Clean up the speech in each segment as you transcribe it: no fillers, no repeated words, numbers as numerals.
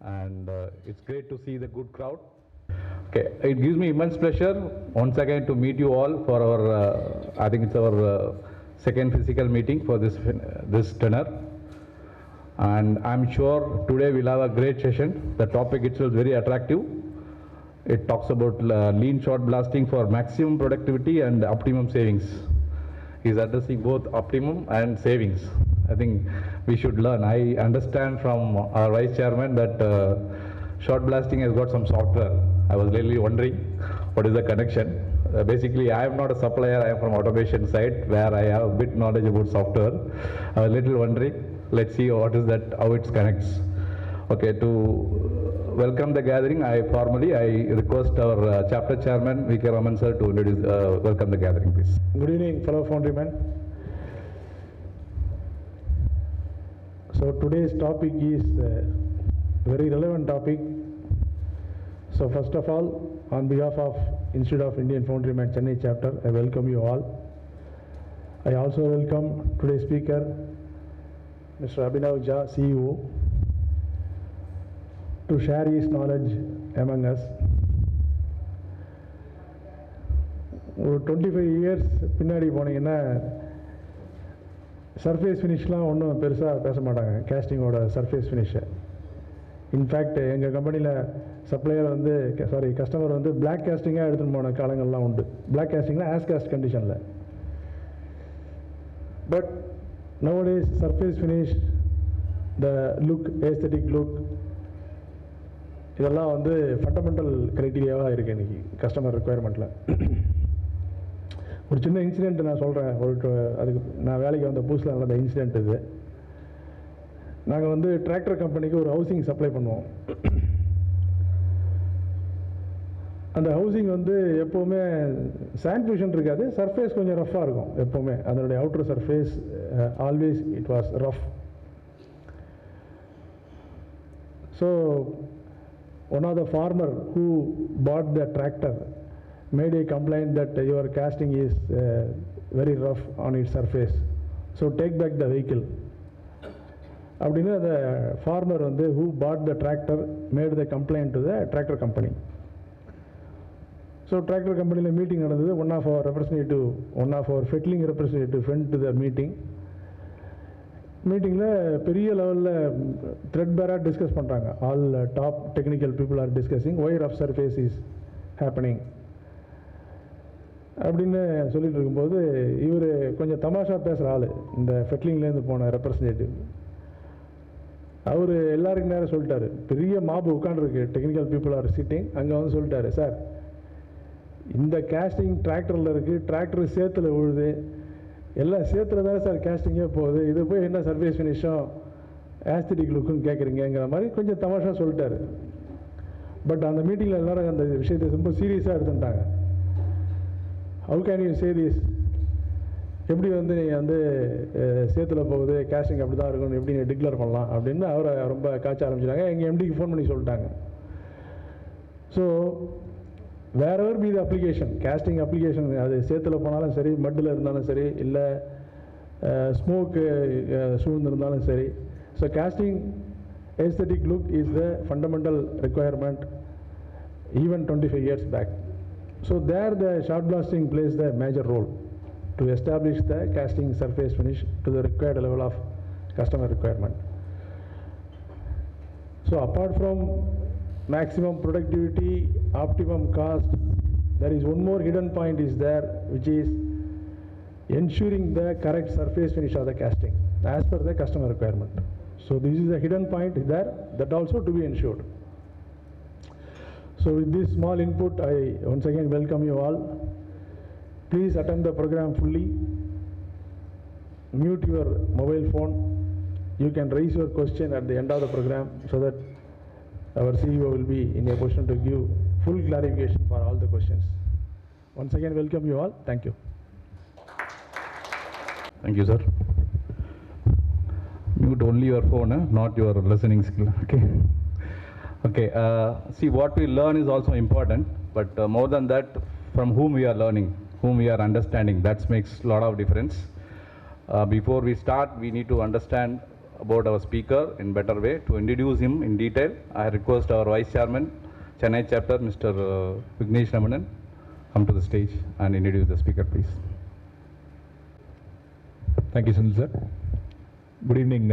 and it's great to see the good crowd. Okay, it gives me immense pleasure once again to meet you all for our, I think it's our second physical meeting for this tenor. And I'm sure today we'll have a great session. The topic itself is very attractive. It talks about lean short blasting for maximum productivity and optimum savings. He's addressing both optimum and savings. I think we should learn. I understand from our vice chairman that short blasting has got some software. I was really wondering what is the connection. Basically, I am not a supplier. I am from automation side where I have a bit knowledge about software. I was a little wondering. Let's see what is that, how it connects. Okay, to welcome the gathering, I request our chapter chairman, V.K. Raman sir, to introduce, welcome the gathering, please. Good evening, fellow foundrymen. So today's topic is a very relevant topic. So first of all, on behalf of Institute of Indian Foundrymen Chennai chapter, I welcome you all. I also welcome today's speaker, Mr. MR.ABINAV JHA, CEO, to share his knowledge among us. 25 years பின்னாடி போனீங்கன்னா surface ஃபினிஷ்லாம் ஒன்றும் பெருசாக பேச மாட்டாங்க, கேஸ்டிங்கோட surface ஃபினிஷை. In fact எங்கள் கம்பெனியில் supplier customer black கேஸ்டிங்காக எடுத்துகிட்டு போன காலங்கள்லாம் உண்டு. பிளாக் கேஸ்டிங்னா ஆஸ் காஸ்ட் கண்டிஷனில். But nowadays surface finish, the look, aesthetic look, இதெல்லாம் ஃபண்டமெண்டல் க்ரைட்டீரியாவாக இருக்குது இன்றைக்கி கஸ்டமர் ரெக்குயர்மெண்ட்டில். ஒரு சின்ன இன்சிடெண்ட் நான் சொல்கிறேன். அதுக்கு நான் வேலைக்கு வந்த புதுசில் நடந்த இன்சிடெண்ட் இது. நாங்கள் டிராக்டர் கம்பெனிக்கு ஒரு ஹவுசிங் சப்ளை பண்ணுவோம். அந்த ஹவுசிங் எப்போவுமே சாண்ட் ஃபியூஷன் இருக்காது, சர்ஃபேஸ் கொஞ்சம் ரஃப்பாக இருக்கும் எப்போவுமே. அதனுடைய outer surface always it was rough. So one of the farmer who bought the tractor made a complaint that your casting is very rough on its surface, so take back the vehicle. அப்படின்னு அந்த farmer who bought the tractor made the complaint to the tractor company. So tractor கம்பெனியில் meeting நடந்தது. One of our ஃபெட்லிங் representative went to the meeting. மீட்டிங்கில் பெரிய லெவலில் thread பேராக discuss பண்ணுறாங்க. All top technical people are discussing why rough surface is happening அப்படின்னு சொல்லிட்டு இருக்கும்போது இவர் கொஞ்சம் தமாஷா பேசுகிற ஆள், இந்த ஃபெட்லிங்லேருந்து போன ரெப்ரஸன்டேட்டிவ். அவர் எல்லாருக்கும் நேரம் சொல்லிட்டாரு, பெரிய மாபு உட்காண்டிருக்கு, டெக்னிக்கல் பீப்புள் ஆர் சிட்டிங். அங்கே சொல்லிட்டாரு, சார் இந்த கேஸ்டிங் டிராக்டரில் இருக்குது, டிராக்டர் சேத்துல விழுது, எல்லாம் சேத்துல தானே சார் கேஸ்டிங்கே போகுது, இது போய் என்ன சர்ஃபேஸ் ஃபினிஷும் ஆஸ்தட்டிக் லுக்குன்னு கேட்குறீங்கிற மாதிரி கொஞ்சம் தமாஷா சொல்லிட்டாரு. பட் அந்த மீட்டிங்கில் எல்லோரும் அந்த விஷயத்தை ரொம்ப சீரியஸாக எடுத்துட்டாங்க. How can you say this, எப்படி நீங்கள் சேத்துல போகுது, கேஸ்டிங் அப்படி தான் இருக்கும்னு எப்படி நீங்கள் டிக்ளேர் பண்ணலாம் அப்படின்னு அவரை ரொம்ப காய்ச்ச ஆரம்பிச்சிட்டாங்க. எங்கள் எம்டிக்கு ஃபோன் பண்ணி சொல்லிட்டாங்க. So wherever be the application, casting application, அது சேத்துல போனாலும் சரி, மட்டில் இருந்தாலும் சரி, இல்லை ஸ்மோக்கு சூழ்ந்திருந்தாலும் சரி, so casting aesthetic look is the fundamental requirement even 25 years back. So there the short blasting plays the major role to establish the casting surface finish to the required level of customer requirement. So apart from maximum productivity, optimum cost, there is one more hidden point is there, which is ensuring the correct surface finish of the casting as per the customer requirement. So this is a hidden point there that also to be ensured. So with this small input, I once again welcome you all. Please attend the program fully. Mute your mobile phone. You can raise your question at the end of the program so that our CEO will be in a position to give full clarification for all the questions. Once again, welcome you all. Thank you. Thank you, sir. Mute only your phone, not your listening skill. Okay. Okay. See, what we learn is also important, but more than that, from whom we are learning, whom we are understanding, that makes a lot of difference. Before we start, we need to understand about our speaker in better way. To introduce him in detail, I request our Vice Chairman, Chennai Chapter, Mr. Vignesh Ramanan, come to the stage and introduce the speaker, please. Thank you, Sunil sir. Good evening,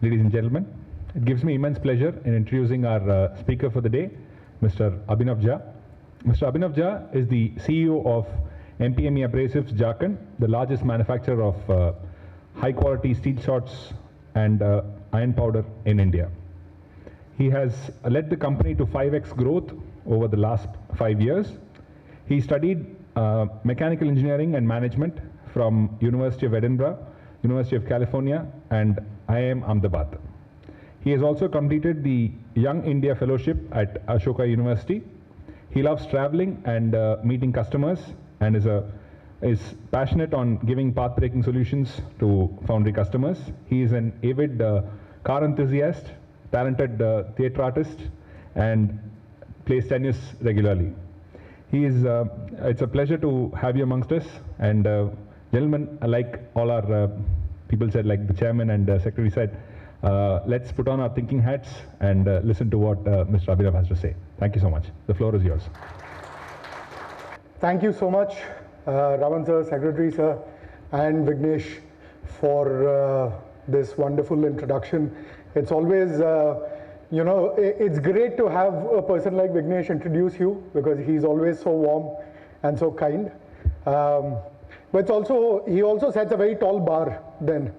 ladies and gentlemen. It gives me immense pleasure in introducing our speaker for the day, Mr. Abhinav Jha. Mr. Abhinav Jha is the CEO of MPME Abrasives, Jharkhand, the largest manufacturer of high-quality steel shots and iron powder in India. He has led the company to 5x growth over the last 5 years. He studied mechanical engineering and management from University of Edinburgh, University of California, and IIM Ahmedabad. He has also completed the Young India Fellowship at Ashoka University. He loves traveling and meeting customers, and is passionate on giving path-breaking solutions to foundry customers. He is an avid car enthusiast, talented theatre artist, and plays tennis regularly. It's a pleasure to have you amongst us, and gentlemen, like all our people said, like the chairman and secretary said, let's put on our thinking hats and listen to what Mr. Abhinav has to say. Thank you so much. The floor is yours. Thank you so much, Raman sir, secretary sir, and Vignesh for this wonderful introduction. It's always, it's great to have a person like Vignesh introduce you, because he's always so warm and so kind. But he also sets a very tall bar then.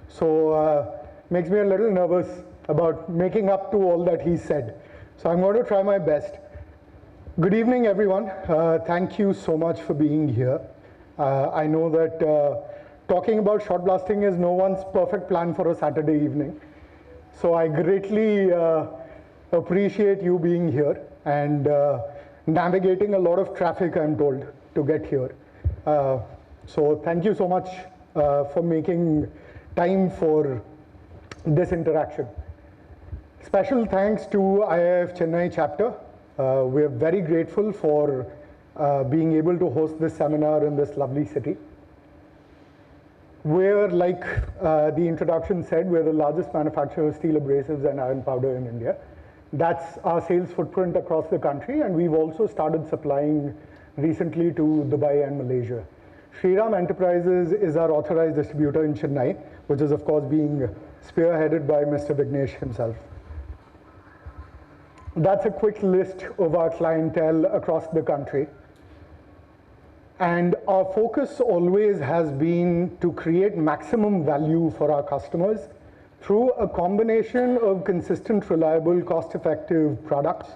So makes me a little nervous about making up to all that he said. So I'm going to try my best. Good evening, everyone. Thank you so much for being here. I know that talking about shot blasting is no one's perfect plan for a Saturday evening. So I greatly appreciate you being here and navigating a lot of traffic, I'm told, to get here. So thank you so much for making time for this interaction. Special thanks to IIF Chennai chapter. We are very grateful for being able to host this seminar in this lovely city. We're, like the introduction said, we're the largest manufacturer of steel abrasives and iron powder in India. That's our sales footprint across the country, and we've also started supplying recently to Dubai and Malaysia. Shriram Enterprises is our authorized distributor in Chennai, which is of course being spearheaded by Mr. Vignesh himself. That's a quick list of our clientele across the country. And our focus always has been to create maximum value for our customers through a combination of consistent, reliable, cost-effective products,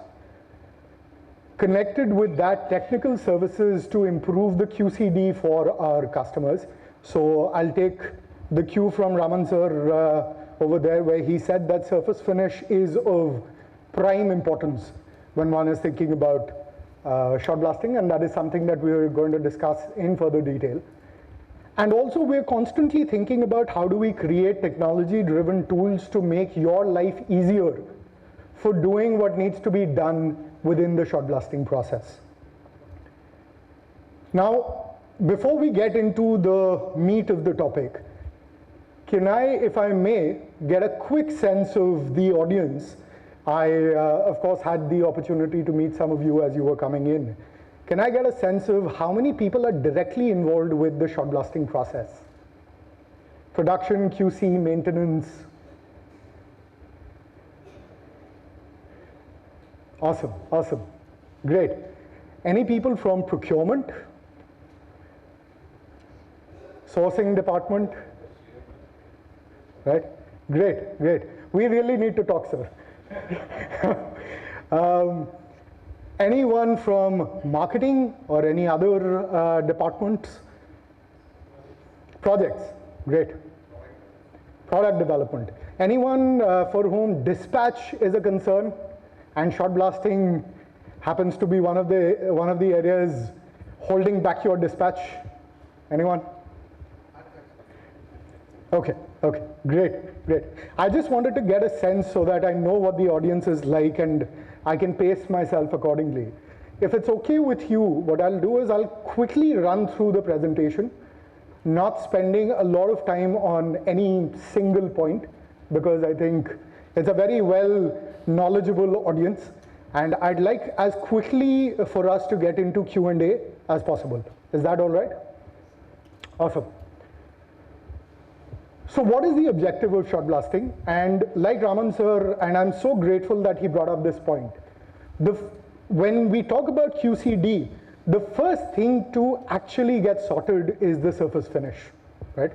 connected with that technical services to improve the QCD for our customers. So I'll take the cue from Raman sir over there, where he said that surface finish is of prime importance when one is thinking about shot blasting, and that is something that we are going to discuss in further detail. And also we're constantly thinking about how do we create technology-driven tools to make your life easier for doing what needs to be done within the shot blasting process. Now, before we get into the meat of the topic, can I, if I may, get a quick sense of the audience? I, of course, had the opportunity to meet some of you as you were coming in. Can I get a sense of how many people are directly involved with the shot blasting process? Production, QC, maintenance. Awesome, awesome, great. Any people from procurement? Sourcing department? Right, great, great. We really need to talk, sir. Anyone from marketing or any other departments? Projects, great. Product development. Anyone for whom dispatch is a concern and shot blasting happens to be one of the areas holding back your dispatch? Anyone? Okay, okay, great, great. I just wanted to get a sense so that I know what the audience is like and I can pace myself accordingly. If it's okay with you, what I'll do is I'll quickly run through the presentation, not spending a lot of time on any single point, because I think it's a very well knowledgeable audience, and I'd like as quickly for us to get into Q&A as possible. Is that all right? Awesome. So what is the objective of shot blasting? And like Raman sir, and I'm so grateful that he brought up this point, when we talk about QCD, the first thing to actually get sorted is the surface finish, right?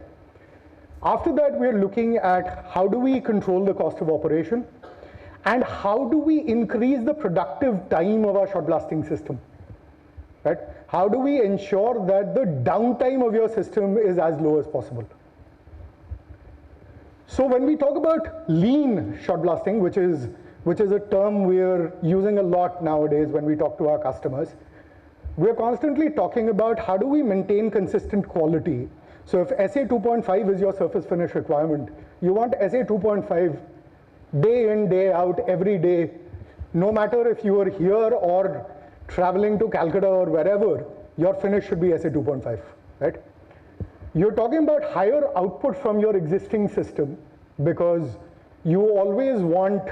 After that, we're looking at how do we control the cost of operation, and how do we increase the productive time of our shot blasting system, right? How do we ensure that the downtime of your system is as low as possible? So when we talk about lean shot blasting, which is a term we're using a lot nowadays when we talk to our customers, we're constantly talking about how do we maintain consistent quality. So if SA 2.5 is your surface finish requirement, you want SA 2.5 day in, day out, every day, no matter if you are here or traveling to Calcutta or wherever, your finish should be SA 2.5, right? You're talking about higher output from your existing system because you always want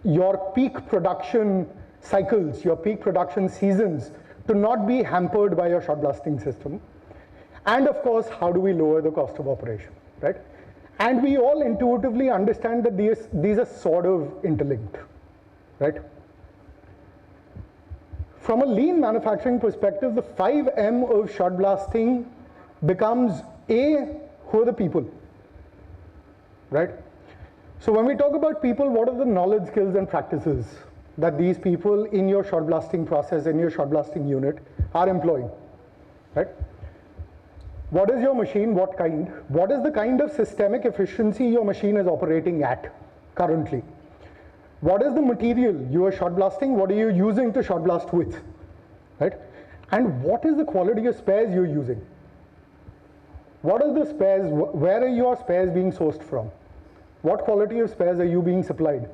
your peak production cycles, your peak production seasons to not be hampered by your shot blasting system. And of course, how do we lower the cost of operation, right? And we all intuitively understand that these are sort of interlinked, right? From a lean manufacturing perspective, the 5M of shot blasting becomes A, who are the people, right? So when we talk about people, what are the knowledge, skills, and practices that these people in your shot blasting process, in your shot blasting unit are employing, right? What is your machine, what kind? What is the kind of systemic efficiency your machine is operating at currently? What is the material you are shot blasting? What are you using to shot blast with, right? And what is the quality of spares you're using? What are the spares, where are your spares being sourced from? What quality of spares are you being supplied?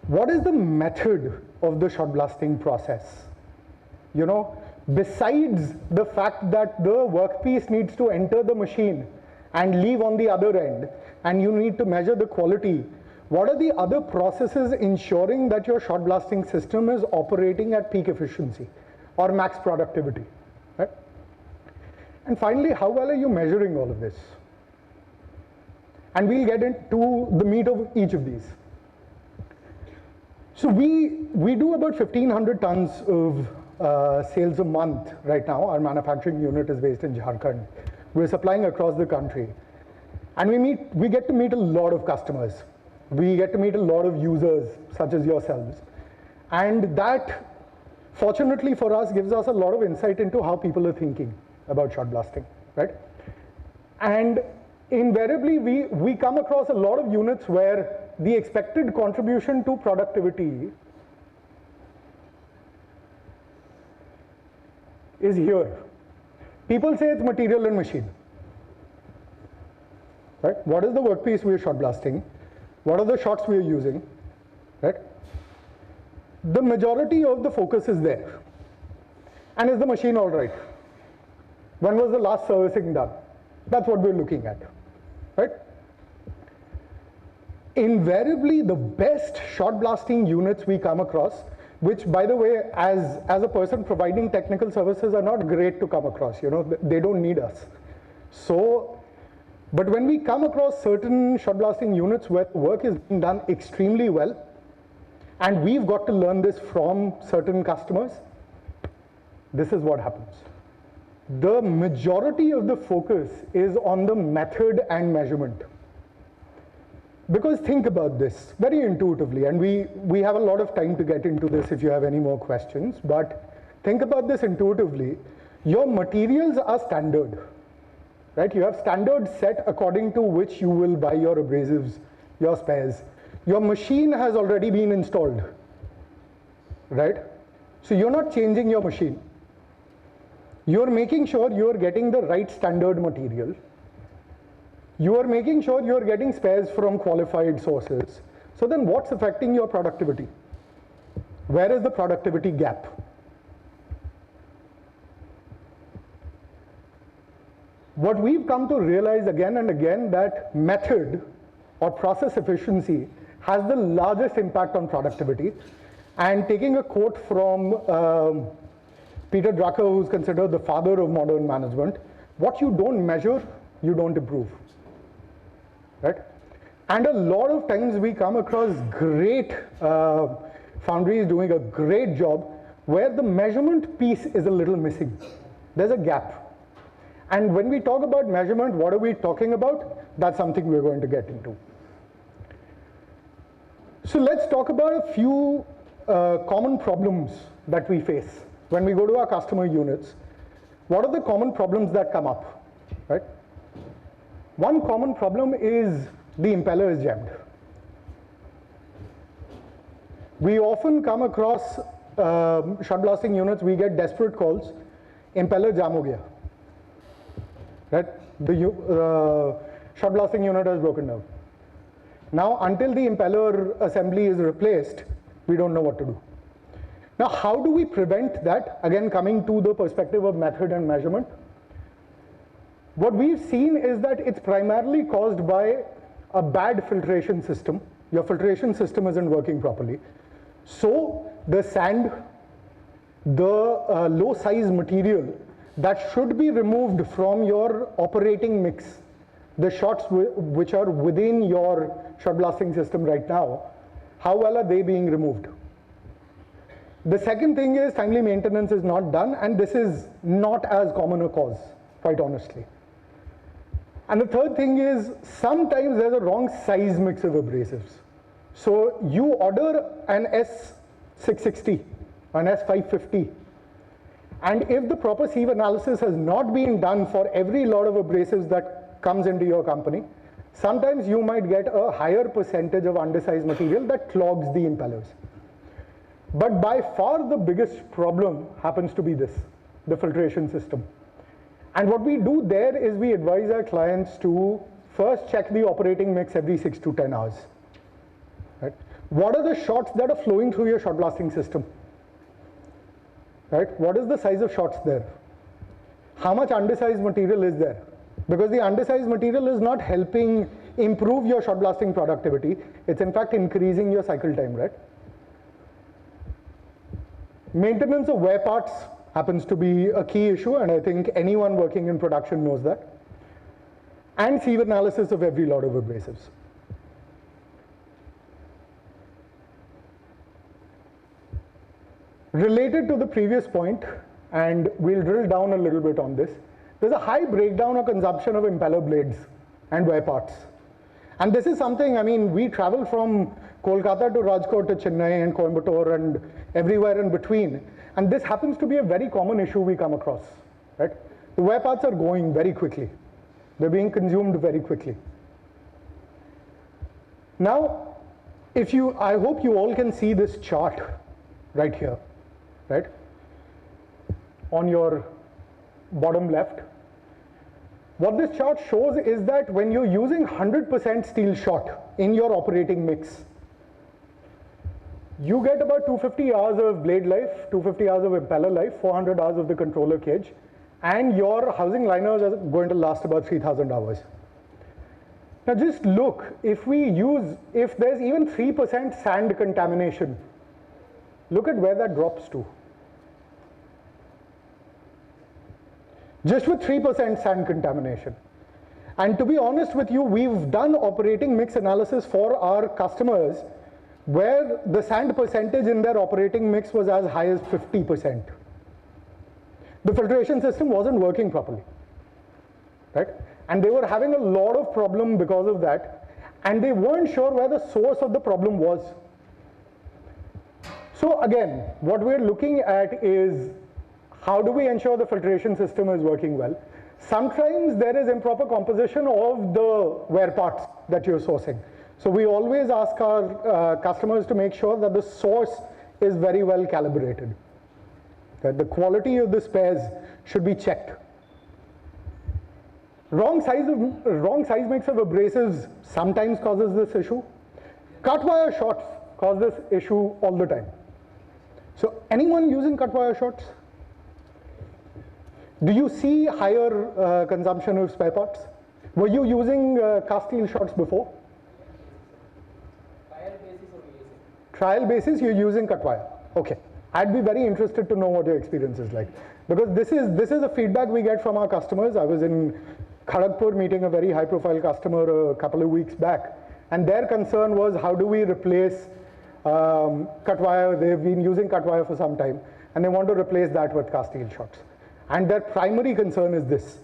What is the method of the shot blasting process? You know, besides the fact that the workpiece needs to enter the machine and leave on the other end, and you need to measure the quality, what are the other processes ensuring that your shot blasting system is operating at peak efficiency or max productivity, right? And finally, how well are you measuring all of this? And we'll get into the meat of each of these. So we do about 1,500 tons of sales a month right now. Our manufacturing unit is based in Jharkhand. We're supplying across the country. And we get to meet a lot of customers. We get to meet a lot of users, such as yourselves. And that, fortunately for us, gives us a lot of insight into how people are thinking about shot blasting, right? And invariably, we come across a lot of units where the expected contribution to productivity is here. People say it's material and machine, right? What is the workpiece we are shot blasting? What are the shots we are using, right? The majority of the focus is there. And is the machine all right? When was the last servicing done? That's what we're looking at, right? Invariably, the best shot blasting units we come across, which, by the way, as a person providing technical services, are not great to come across. You know, they don't need us. So, but when we come across certain shot blasting units where work is being done extremely well, and we've got to learn this from certain customers, this is what happens. The majority of the focus is on the method and measurement. Because think about this very intuitively, and we have a lot of time to get into this if you have any more questions, but think about this intuitively. Your materials are standard, right? You have standards set according to which you will buy your abrasives, your spares. Your machine has already been installed, right? So you're not changing your machine. You're making sure you're getting the right standard material. You are making sure you're getting spares from qualified sources. So then what's affecting your productivity? Where is the productivity gap? What we've come to realize again and again that method or process efficiency has the largest impact on productivity. And taking a quote from Peter Drucker, who's considered the father of modern management, what you don't measure, you don't improve, right? And a lot of times we come across great foundries doing a great job where the measurement piece is a little missing. There's a gap. And when we talk about measurement, what are we talking about? That's something we're going to get into. So let's talk about a few common problems that we face when we go to our customer units. What are the common problems that come up, right? One common problem is the impeller is jammed. We often come across shot blasting units, we get desperate calls, impeller jam ho gaya, right? The shot blasting unit has broken down. Now, until the impeller assembly is replaced, we don't know what to do. Now, how do we prevent that? Again, coming to the perspective of method and measurement. What we've seen is that it's primarily caused by a bad filtration system. Your filtration system isn't working properly. So the sand, the low size material that should be removed from your operating mix, the shots which are within your shot blasting system right now, how well are they being removed? The second thing is timely maintenance is not done, and this is not as common a cause, quite honestly. And the third thing is sometimes there's a wrong size mix of abrasives. So you order an S660, an S550, and if the proper sieve analysis has not been done for every lot of abrasives that comes into your company, sometimes you might get a higher percentage of undersized material that clogs the impellers. But by far the biggest problem happens to be this, the filtration system. And what we do there is we advise our clients to first check the operating mix every 6 to 10 hours. Right? What are the shots that are flowing through your shot blasting system? Right? What is the size of shots there? How much undersized material is there? Because the undersized material is not helping improve your shot blasting productivity. It's in fact increasing your cycle time, right? Maintenance of wear parts happens to be a key issue, and I think anyone working in production knows that. And sieve analysis of every lot of abrasives. Related to the previous point, and we'll drill down a little bit on this, there's a high breakdown or consumption of impeller blades and wear parts. And this is something, I mean, we travel from Kolkata to Rajkot to Chennai and Coimbatore and everywhere in between. And this happens to be a very common issue we come across, right? The wear parts are going very quickly. They're being consumed very quickly. Now, I hope you all can see this chart right here, right? On your bottom left. What this chart shows is that when you're using 100% steel shot in your operating mix, you get about 250 hours of blade life, 250 hours of impeller life, 400 hours of the controller cage, and your housing liners are going to last about 3,000 hours. Now just look, if there's even 3% sand contamination, look at where that drops to. Just with 3% sand contamination. And to be honest with you, we've done operating mix analysis for our customers where the sand percentage in their operating mix was as high as 50%. The filtration system wasn't working properly, right? And they were having a lot of problem because of that, and they weren't sure where the source of the problem was. So again, what we're looking at is how do we ensure the filtration system is working well? Sometimes there is improper composition of the wear parts that you're sourcing. So we always ask our customers to make sure that the source is very well calibrated, that the quality of the spares should be checked. Wrong size mix of abrasives sometimes causes this issue. Cut wire shots cause this issue all the time. So anyone using cut wire shots? Do you see higher consumption of spare parts? Were you using cast steel shots before? Trial basis, you're using cut wire. Okay. I'd be very interested to know what your experience is like. Because this is a feedback we get from our customers. I was in Kharagpur meeting a very high profile customer a couple of weeks back. And their concern was, how do we replace cut wire? They've been using cut wire for some time. And they want to replace that with cast steel shots. And their primary concern is this,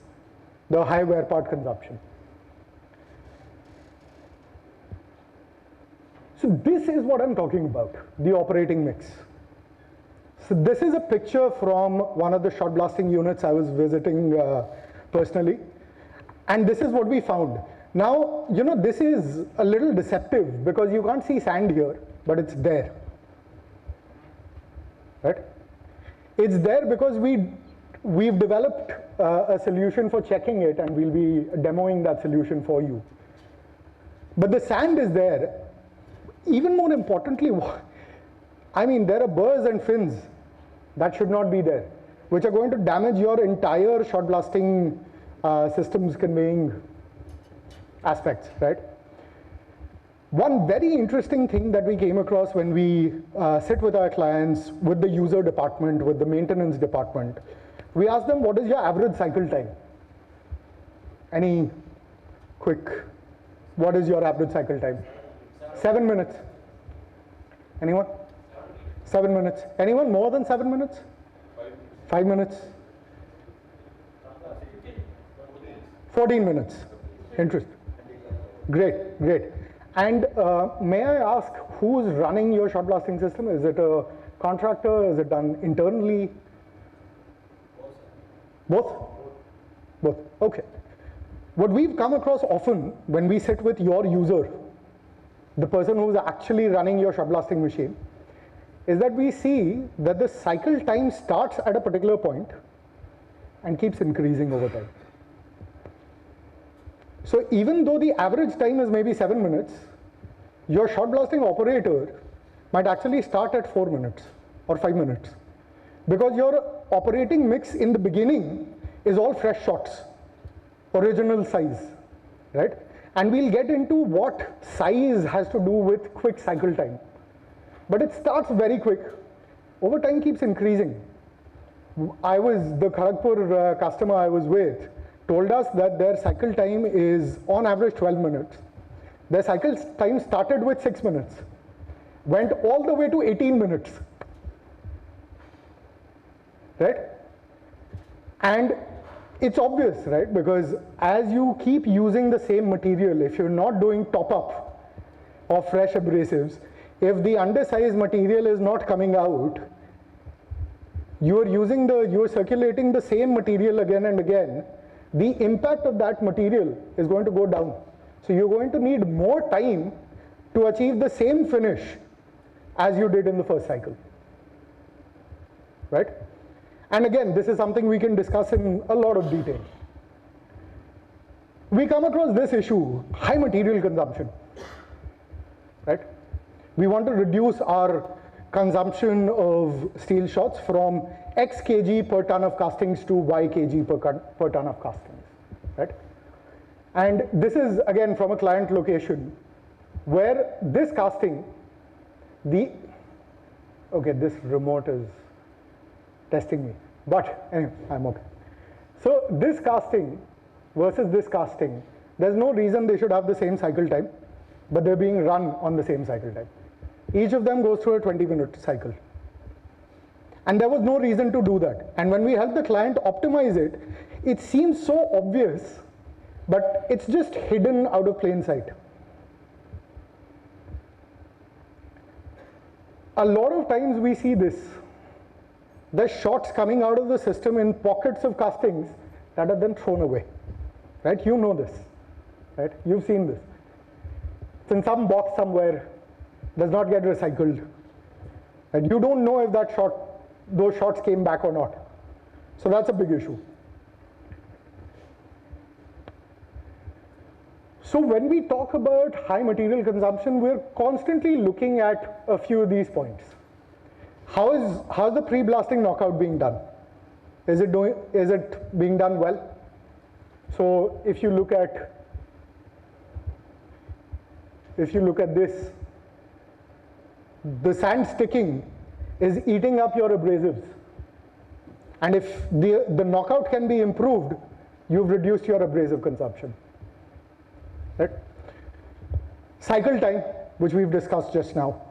the high wear part consumption. So this is what I'm talking about, the operating mix. So this is a picture from one of the shot blasting units I was visiting personally. And this is what we found. Now, you know, this is a little deceptive because you can't see sand here, but it's there. Right? It's there because we've developed a solution for checking it, and we'll be demoing that solution for you. But the sand is there. Even more importantly, I mean, there are burrs and fins that should not be there, which are going to damage your entire shot blasting systems conveying aspects, right? One very interesting thing that we came across when we sit with our clients, with the user department, with the maintenance department, we ask them, what is your average cycle time? Any quick, what is your average cycle time? 7 minutes. Anyone? 7 minutes. Anyone more than 7 minutes? 5 minutes. 14 minutes. Interesting. Great, great. And may I ask, who's running your shot blasting system? Is it a contractor? Is it done internally? Both? Both. Okay. What we've come across often when we sit with your user, the person who's actually running your shot blasting machine, is that we see that the cycle time starts at a particular point and keeps increasing over time. So even though the average time is maybe 7 minutes, your shot blasting operator might actually start at 4 minutes or 5 minutes, because your operating mix in the beginning is all fresh shots, original size, right? And we'll get into what size has to do with quick cycle time. But it starts very quick. Over time keeps increasing. The Kharagpur customer I was with told us that their cycle time is on average 12 minutes. Their cycle time started with 6 minutes, went all the way to 18 minutes, right? And it's obvious, right? Because as you keep using the same material, if you're not doing top up of fresh abrasives, if the undersized material is not coming out, you're circulating the same material again and again, the impact of that material is going to go down. So you're going to need more time to achieve the same finish as you did in the first cycle, right? And again, this is something we can discuss in a lot of detail. We come across this issue, high material consumption, right? We want to reduce our consumption of steel shots from X kg per ton of castings to Y kg per ton of castings, right? And this is again from a client location where this casting, okay, this remote is testing me, but anyway, I'm okay. So this casting versus this casting, there's no reason they should have the same cycle time, but they're being run on the same cycle time. Each of them goes through a 20-minute cycle. And there was no reason to do that. And when we help the client optimize it, it seems so obvious, but it's just hidden out of plain sight. A lot of times we see this. There's shots coming out of the system in pockets of castings that are then thrown away, right? You know this, right? You've seen this. It's in some box somewhere, does not get recycled, and you don't know if those shots came back or not. So that's a big issue. So when we talk about high material consumption, we're constantly looking at a few of these points. How's the pre-blasting knockout being done? Is it being done well? So if you look at the sand sticking is eating up your abrasives. And if the knockout can be improved, you've reduced your abrasive consumption. Right? Cycle time, which we've discussed just now.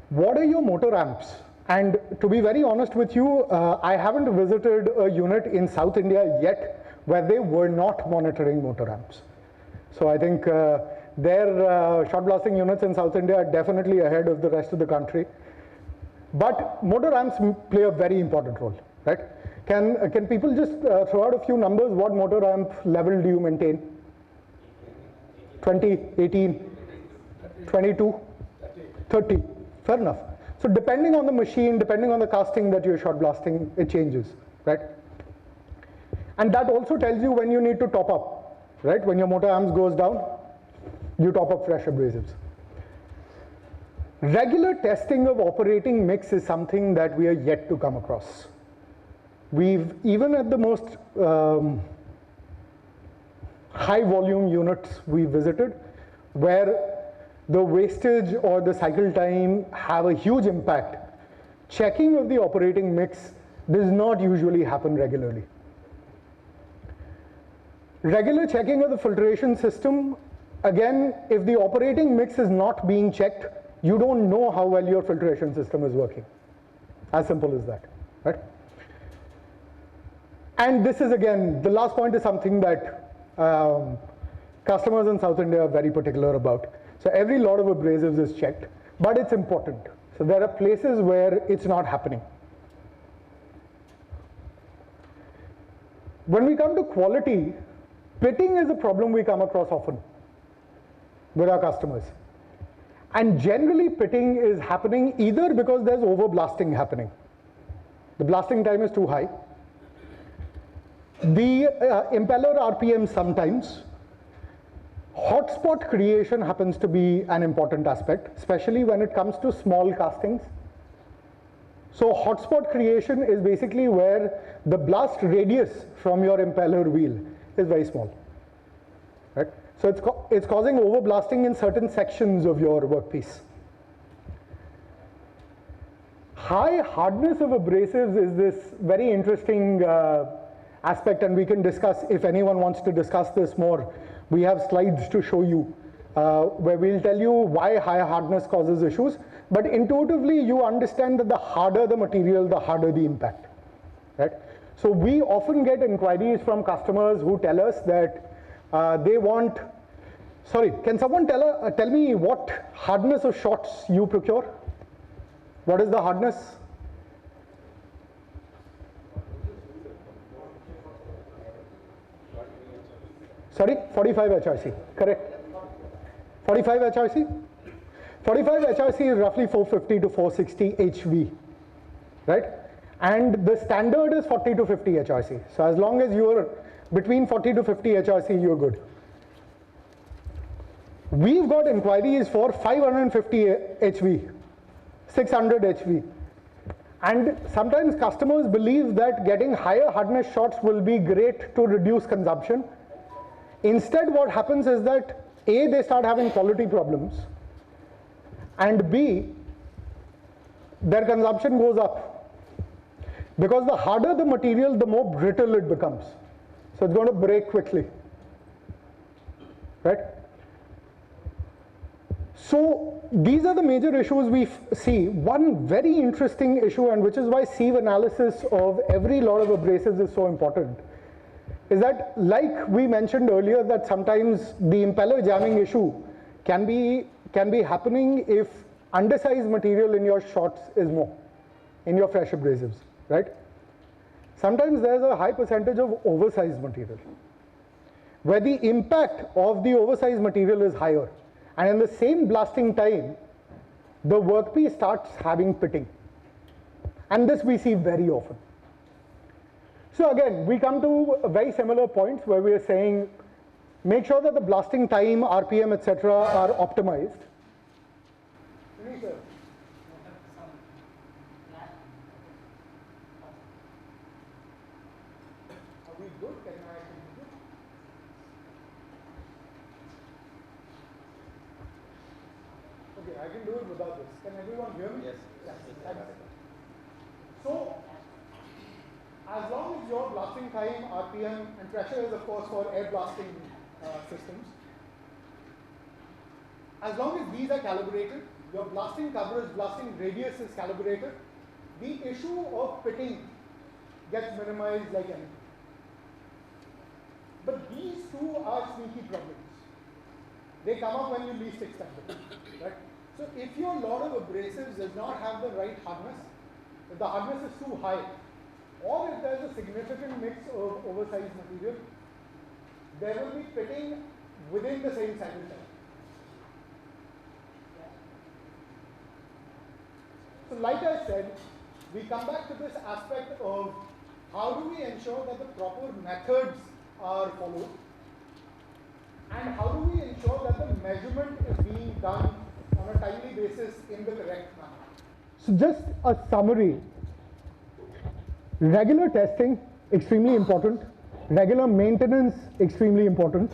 What are your motor amps? And to be very honest with you, I haven't visited a unit in South India yet where they were not monitoring motor amps. So I think their shot blasting units in South India are definitely ahead of the rest of the country. But motor amps play a very important role, right? Can people just throw out a few numbers? What motor amp level do you maintain? 20, 18, 22, 30. Fair enough. So depending on the machine, depending on the casting that you're shot blasting, it changes, right? And that also tells you when you need to top up, right? When your motor amps goes down, you top up fresh abrasives. Regular testing of operating mix is something that we are yet to come across. We've, even at the most high volume units we visited, where the wastage or the cycle time have a huge impact, checking of the operating mix does not usually happen regularly. Regular checking of the filtration system, again, if the operating mix is not being checked, you don't know how well your filtration system is working. As simple as that, right? And this is, again, the last point is something that customers in South India are very particular about. So every lot of abrasives is checked, but it's important. So there are places where it's not happening. When we come to quality, pitting is a problem we come across often with our customers. And generally pitting is happening either because there's overblasting happening. The blasting time is too high. The impeller RPM sometimes. Hotspot creation happens to be an important aspect, especially when it comes to small castings. So hotspot creation is basically where the blast radius from your impeller wheel is very small, right? So it's causing overblasting in certain sections of your workpiece. High hardness of abrasives is this very interesting aspect, and we can discuss, if anyone wants to discuss this more, we have slides to show you where we'll tell you why high hardness causes issues, but intuitively you understand that the harder the material, the harder the impact, right? So we often get inquiries from customers who tell us that they want, sorry, can someone tell me what hardness of shots you procure? What is the hardness? Sorry, 45 HRC, correct. 45 HRC? 45 HRC is roughly 450 to 460 HV, right? And the standard is 40 to 50 HRC. So as long as you're between 40 to 50 HRC, you're good. We've got inquiries for 550 HV, 600 HV. And sometimes customers believe that getting higher hardness shots will be great to reduce consumption. Instead, what happens is that A, they start having quality problems, and B, their consumption goes up. Because the harder the material, the more brittle it becomes. So it's going to break quickly, right? So these are the major issues we see. One very interesting issue, and which is why sieve analysis of every lot of abrasives is so important, is that, like we mentioned earlier, that sometimes the impeller jamming issue can be happening if undersized material in your shots is more, in your fresh abrasives, right? Sometimes there's a high percentage of oversized material, where the impact of the oversized material is higher. And in the same blasting time, the workpiece starts having pitting. And this we see very often. So again, we come to very similar points where we are saying, make sure that the blasting time, RPM, etc. are optimized. Okay, I can do it without this. Can everyone hear me? Yes. So, as long as your blasting time, RPM, and pressure is of course for air blasting systems, as long as these are calibrated, your blasting coverage, blasting radius is calibrated, the issue of pitting gets minimized like anything. But these two are sneaky problems. They come up when you least expect them, right? So if your lot of abrasives does not have the right hardness, if the hardness is too high, or if there's a significant mix of oversized material, there will be pitting within the same cycle time. So like I said, we come back to this aspect of how do we ensure that the proper methods are followed, and how do we ensure that the measurement is being done on a timely basis in the correct manner. So just a summary. Regular testing, extremely important. Regular maintenance, extremely important.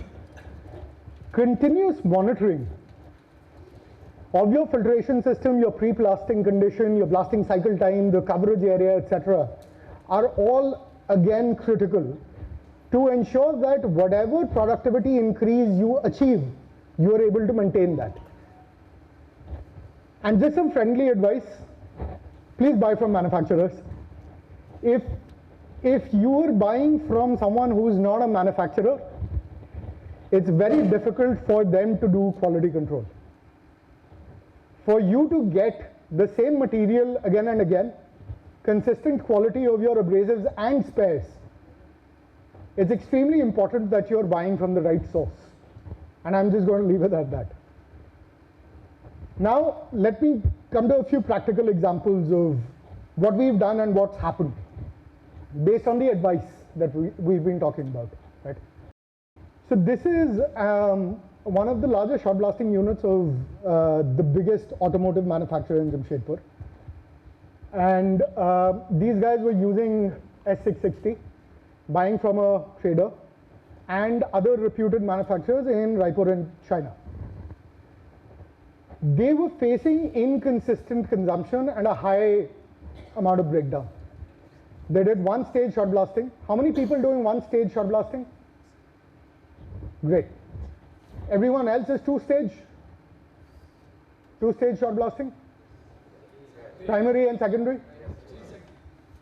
Continuous monitoring of your filtration system, your pre-blasting condition, your blasting cycle time, the coverage area, etc. are all again critical to ensure that whatever productivity increase you achieve, you are able to maintain that. And just some friendly advice, please buy from manufacturers. If you are buying from someone who is not a manufacturer, it's very difficult for them to do quality control. For you to get the same material again and again, consistent quality of your abrasives and spares, it's extremely important that you're buying from the right source. And I'm just going to leave it at that. Now, let me come to a few practical examples of what we've done and what's happened based on the advice that we've been talking about, right? So this is one of the largest shot blasting units of the biggest automotive manufacturer in Jamshedpur. And these guys were using S660, buying from a trader and other reputed manufacturers in Raipur and China. They were facing inconsistent consumption and a high amount of breakdown. They did one-stage shot blasting. How many people doing one-stage shot blasting? Great. Everyone else is two-stage? Two-stage shot blasting? Primary and secondary?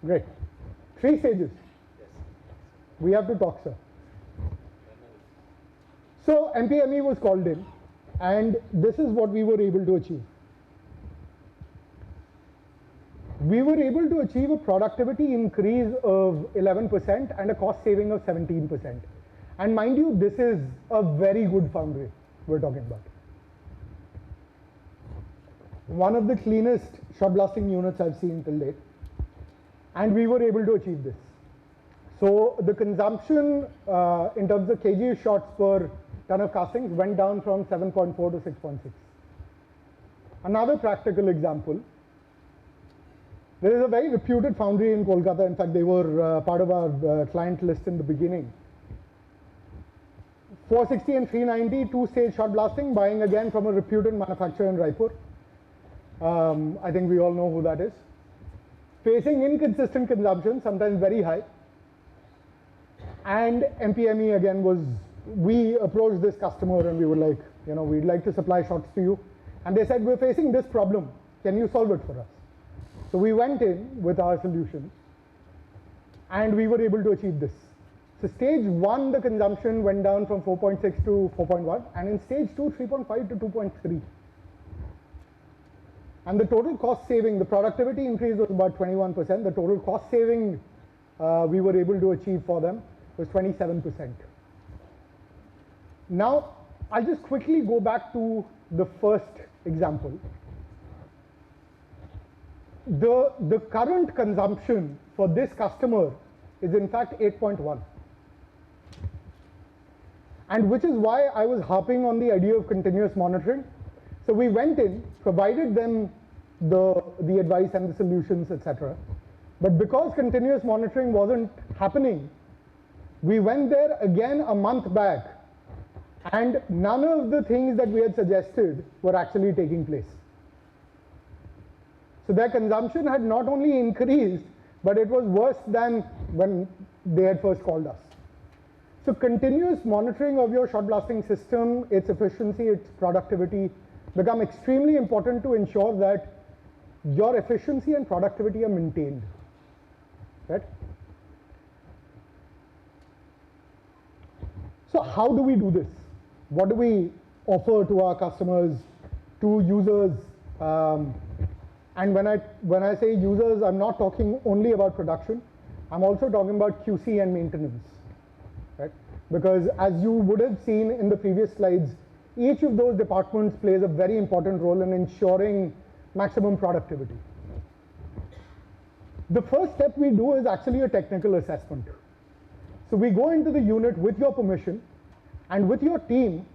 Great. 3 stages? We have to talk, sir. So MPME was called in, and this is what we were able to achieve. We were able to achieve a productivity increase of 11% and a cost saving of 17%. And mind you, this is a very good foundry we're talking about. One of the cleanest shot blasting units I've seen till date. And we were able to achieve this. So the consumption in terms of kg shots per ton of castings went down from 7.4 to 6.6. Another practical example. There is a very reputed foundry in Kolkata. In fact, they were part of our client list in the beginning. 460 and 390, 2-stage shot blasting, buying again from a reputed manufacturer in Raipur. I think we all know who that is. Facing inconsistent consumption, sometimes very high. And MPME again was, we approached this customer and we were like, we'd like to supply shots to you. And they said, we're facing this problem. Can you solve it for us? So we went in with our solutions and we were able to achieve this. So stage 1, the consumption went down from 4.6 to 4.1, and in stage 2, 3.5 to 2.3. And the total cost saving, the productivity increase was about 21%. The total cost saving we were able to achieve for them was 27%. Now, I'll just quickly go back to the first example. The current consumption for this customer is in fact 8.1. And which is why I was harping on the idea of continuous monitoring. So we went in, provided them the advice and the solutions, etc. But because continuous monitoring wasn't happening, we went there again a month back, and none of the things that we had suggested were actually taking place. So their consumption had not only increased, but it was worse than when they had first called us. So continuous monitoring of your shot blasting system, its efficiency, its productivity, become extremely important to ensure that your efficiency and productivity are maintained, right? So how do we do this? What do we offer to our customers, to users? And when I say users, I'm not talking only about production. I'm also talking about QC and maintenance, right? Because as you would have seen in the previous slides, each of those departments plays a very important role in ensuring maximum productivity. The first step we do is actually a technical assessment. So we go into the unit with your permission, and with your team,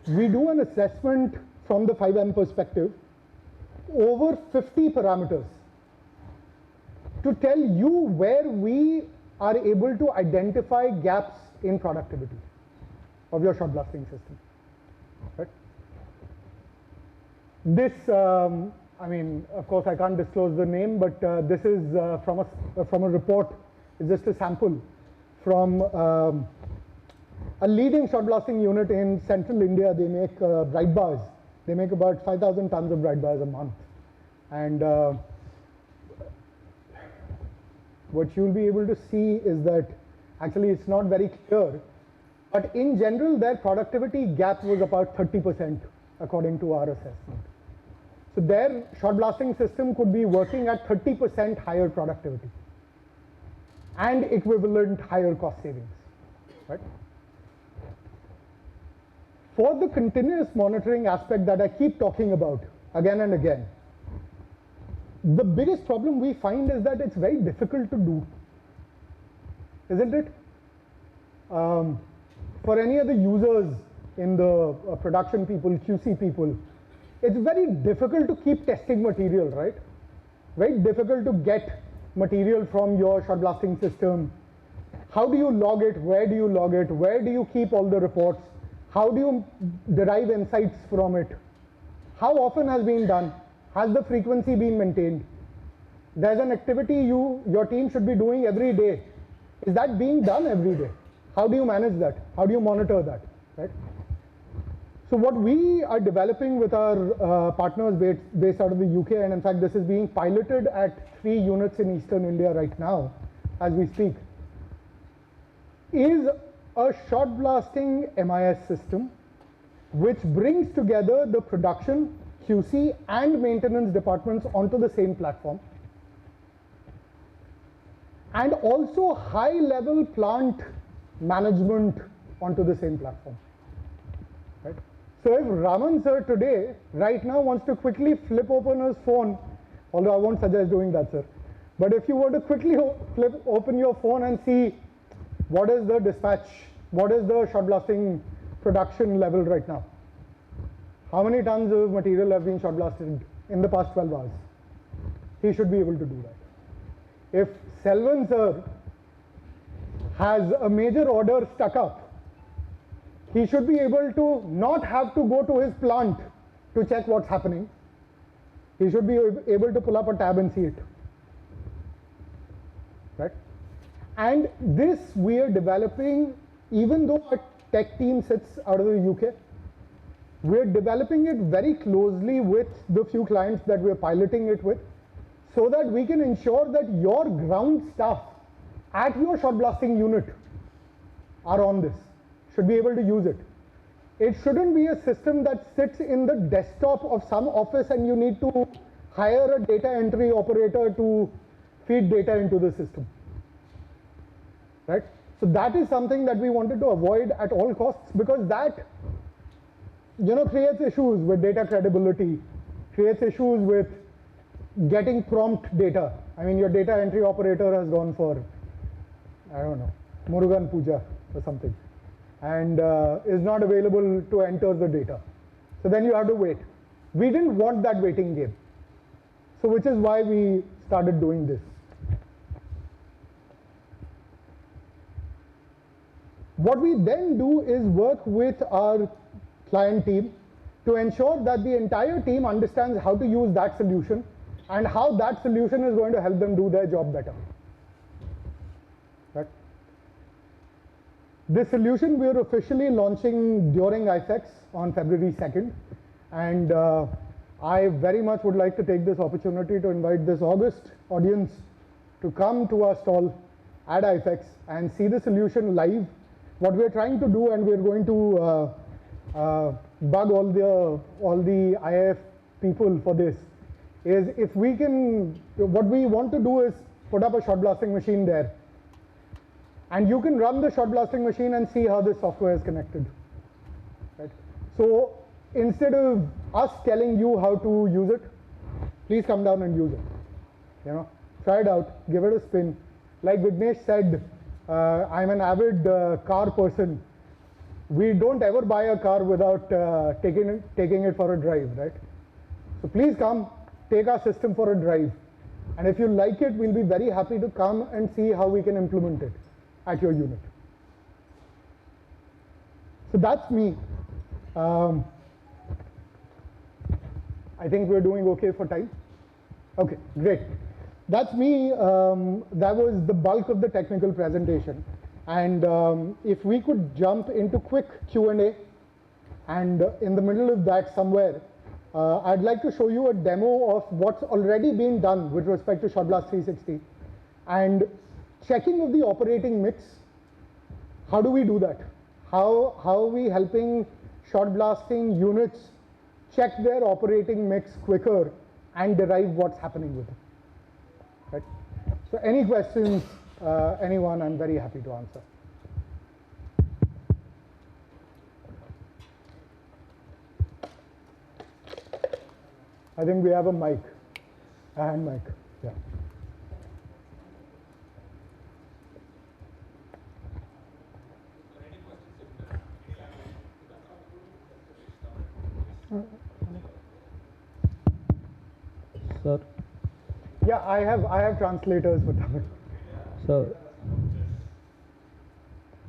we do an assessment from the 5M perspective over 50 parameters to tell you where we are able to identify gaps in productivity of your shot blasting system. Right? This, I mean, of course, I can't disclose the name, but this is from a report. It's just a sample from a leading shot blasting unit in central India. They make bright bars. They make about 5,000 tons of bright bars a month. And what you'll be able to see is that actually it's not very clear, but in general their productivity gap was about 30% according to our assessment. So their shot blasting system could be working at 30% higher productivity and equivalent higher cost savings, right? For the continuous monitoring aspect that I keep talking about again and again, the biggest problem we find is that it's very difficult to do, isn't it? For any of the users in the production people, QC people, it's very difficult to keep testing material, right? Very difficult to get material from your shot blasting system. How do you log it? Where do you log it? Where do you keep all the reports? How do you derive insights from it? How often has been done? Has the frequency been maintained? There's an activity your team should be doing every day. Is that being done every day? How do you manage that? How do you monitor that, right? So what we are developing with our partners based out of the UK, and in fact this is being piloted at 3 units in Eastern India right now as we speak, is a shot blasting MIS system which brings together the production, QC and maintenance departments onto the same platform, and also high level plant management onto the same platform, right? So if Raman sir today, right now, wants to quickly flip open his phone, although I won't suggest doing that, sir, but if you were to quickly flip open your phone and see what is the dispatch, what is the shot blasting production level right now, how many tons of material have been shot blasted in the past 12 hours, he should be able to do that. If Selvan sir has a major order stuck up, he should be able to not have to go to his plant to check what's happening. He should be able to pull up a tab and see it, right? And this we are developing, even though our tech team sits out of the UK, we're developing it very closely with the few clients that we're piloting it with, so that we can ensure that your ground staff at your shot blasting unit are on this, should be able to use it. It shouldn't be a system that sits in the desktop of some office and you need to hire a data entry operator to feed data into the system, right? So that is something that we wanted to avoid at all costs, because that, you know, creates issues with data credibility, creates issues with getting prompt data. I mean, your data entry operator has gone for, I don't know, Murugan Puja or something, and is not available to enter the data. So then you have to wait. We didn't want that waiting game. So which is why we started doing this. What we then do is work with our client team to ensure that the entire team understands how to use that solution and how that solution is going to help them do their job better. Right? This solution we are officially launching during IFEX on February 2nd, and I very much would like to take this opportunity to invite this August audience to come to our stall at IFEX and see the solution live. What we're trying to do, and we're going to bug all the IIF people for this, is if we can, what we want to do is put up a shot blasting machine there. And you can run the shot blasting machine and see how this software is connected. Right? So instead of us telling you how to use it, please come down and use it. You know, try it out, give it a spin. Like Vignesh said, I'm an avid car person. We don't ever buy a car without taking it for a drive, right? So please come, take our system for a drive. And if you like it, we'll be very happy to come and see how we can implement it at your unit. So that's me. I think we're doing okay for time. Okay, great. That's me. That was the bulk of the technical presentation. And if we could jump into quick Q&A, and in the middle of that somewhere, I'd like to show you a demo of what's already been done with respect to ShotBlast 360 and checking of the operating mix. How do we do that? How are we helping shot blasting units check their operating mix quicker and derive what's happening with it? Right? So any questions, anyone, I'm very happy to answer. I think we have a mic, a hand mic, yeah. Sir. Yeah, I have translators for Tamil. Sir,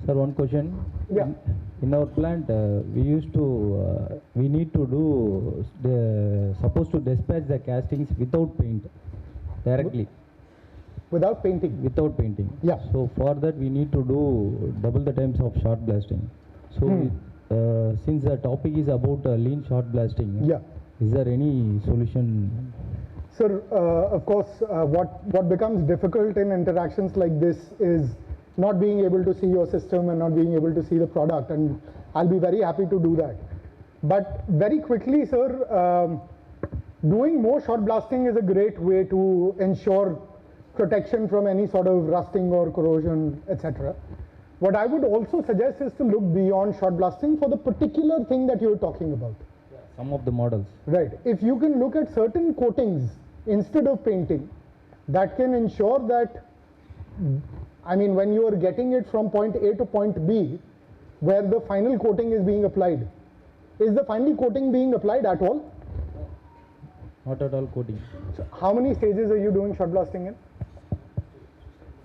one question. Yeah. In our plant, we need to do, supposed to dispatch the castings without paint, directly. Without painting? Without painting. Yeah. So for that, we need to do double the times of shot blasting. So since the topic is about lean shot blasting, yeah, is there any solution? Sir, of course, what becomes difficult in interactions like this is not being able to see your system and not being able to see the product, and I'll be very happy to do that. But very quickly, sir, doing more shot blasting is a great way to ensure protection from any sort of rusting or corrosion, etc. What I would also suggest is to look beyond shot blasting for the particular thing that you're talking about. Some of the models. Right. If you can look at certain coatings instead of painting, that can ensure that, I mean, when you are getting it from point A to point B, where the final coating is being applied, is the final coating being applied at all? Not at all coating. So how many stages are you doing shot blasting in?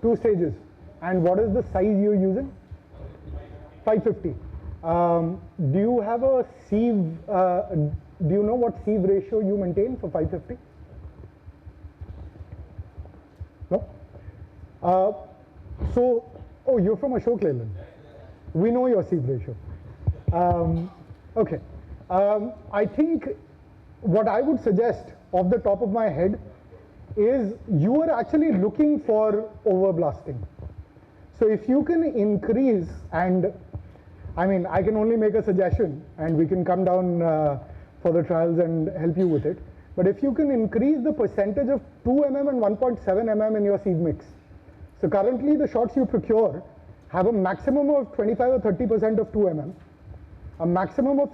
2 stages. And what is the size you're using? 550. Do you have a sieve, do you know what sieve ratio you maintain for 550? No? So, oh, you're from Ashok Leyland. We know your sieve ratio. Okay. I think what I would suggest off the top of my head is you are actually looking for overblasting. So if you can increase, and I mean, I can only make a suggestion and we can come down for the trials and help you with it. But if you can increase the percentage of 2 mm and 1.7 mm in your sieve mix. So currently the shots you procure have a maximum of 25 or 30% of 2 mm, a maximum of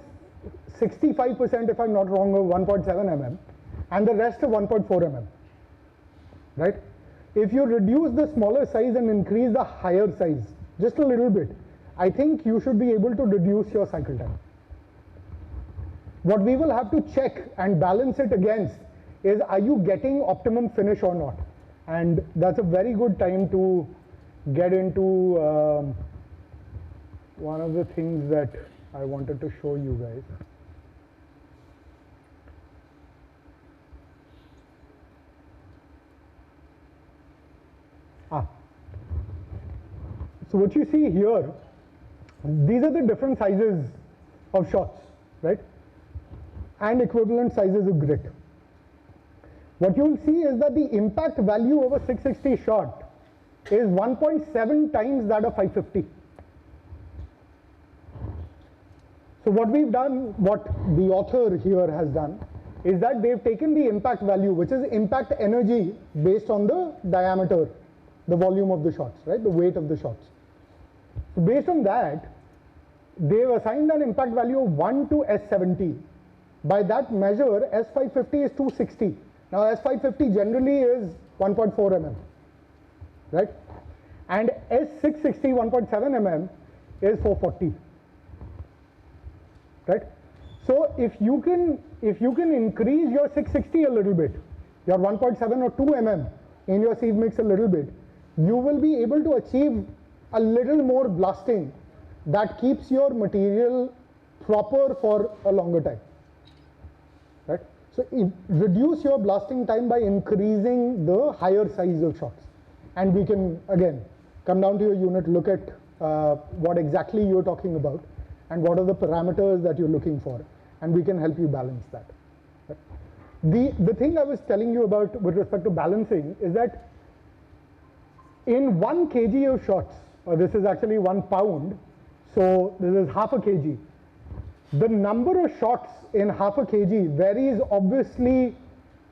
65%, if I'm not wrong, of 1.7 mm, and the rest of 1.4 mm, right? If you reduce the smaller size and increase the higher size just a little bit, I think you should be able to reduce your cycle time. What we will have to check and balance it against is, are you getting optimum finish or not? And that's a very good time to get into one of the things that I wanted to show you guys. So what you see here, these are the different sizes of shots, right? And equivalent sizes of grit. What you will see is that the impact value of a 660 shot is 1.7 times that of 550. So what we've done, what the author here has done, is that they've taken the impact value, which is impact energy based on the diameter, the volume of the shots, right, the weight of the shots. So based on that, they've assigned an impact value of 1 to S70. By that measure, S550 is 260. Now S550 generally is 1.4 mm, right? And S660 1.7 mm is 440, right? So if you can increase your 660 a little bit, your 1.7 or 2 mm in your sieve mix a little bit, you will be able to achieve a little more blasting that keeps your material proper for a longer time, right? So reduce your blasting time by increasing the higher size of shots. And we can, again, come down to your unit, look at what exactly you're talking about and what are the parameters that you're looking for, and we can help you balance that. Right? The thing I was telling you about with respect to balancing is that in 1 kg of shots, or this is actually 1 pound, so this is half a kg. The number of shots in half a kg varies obviously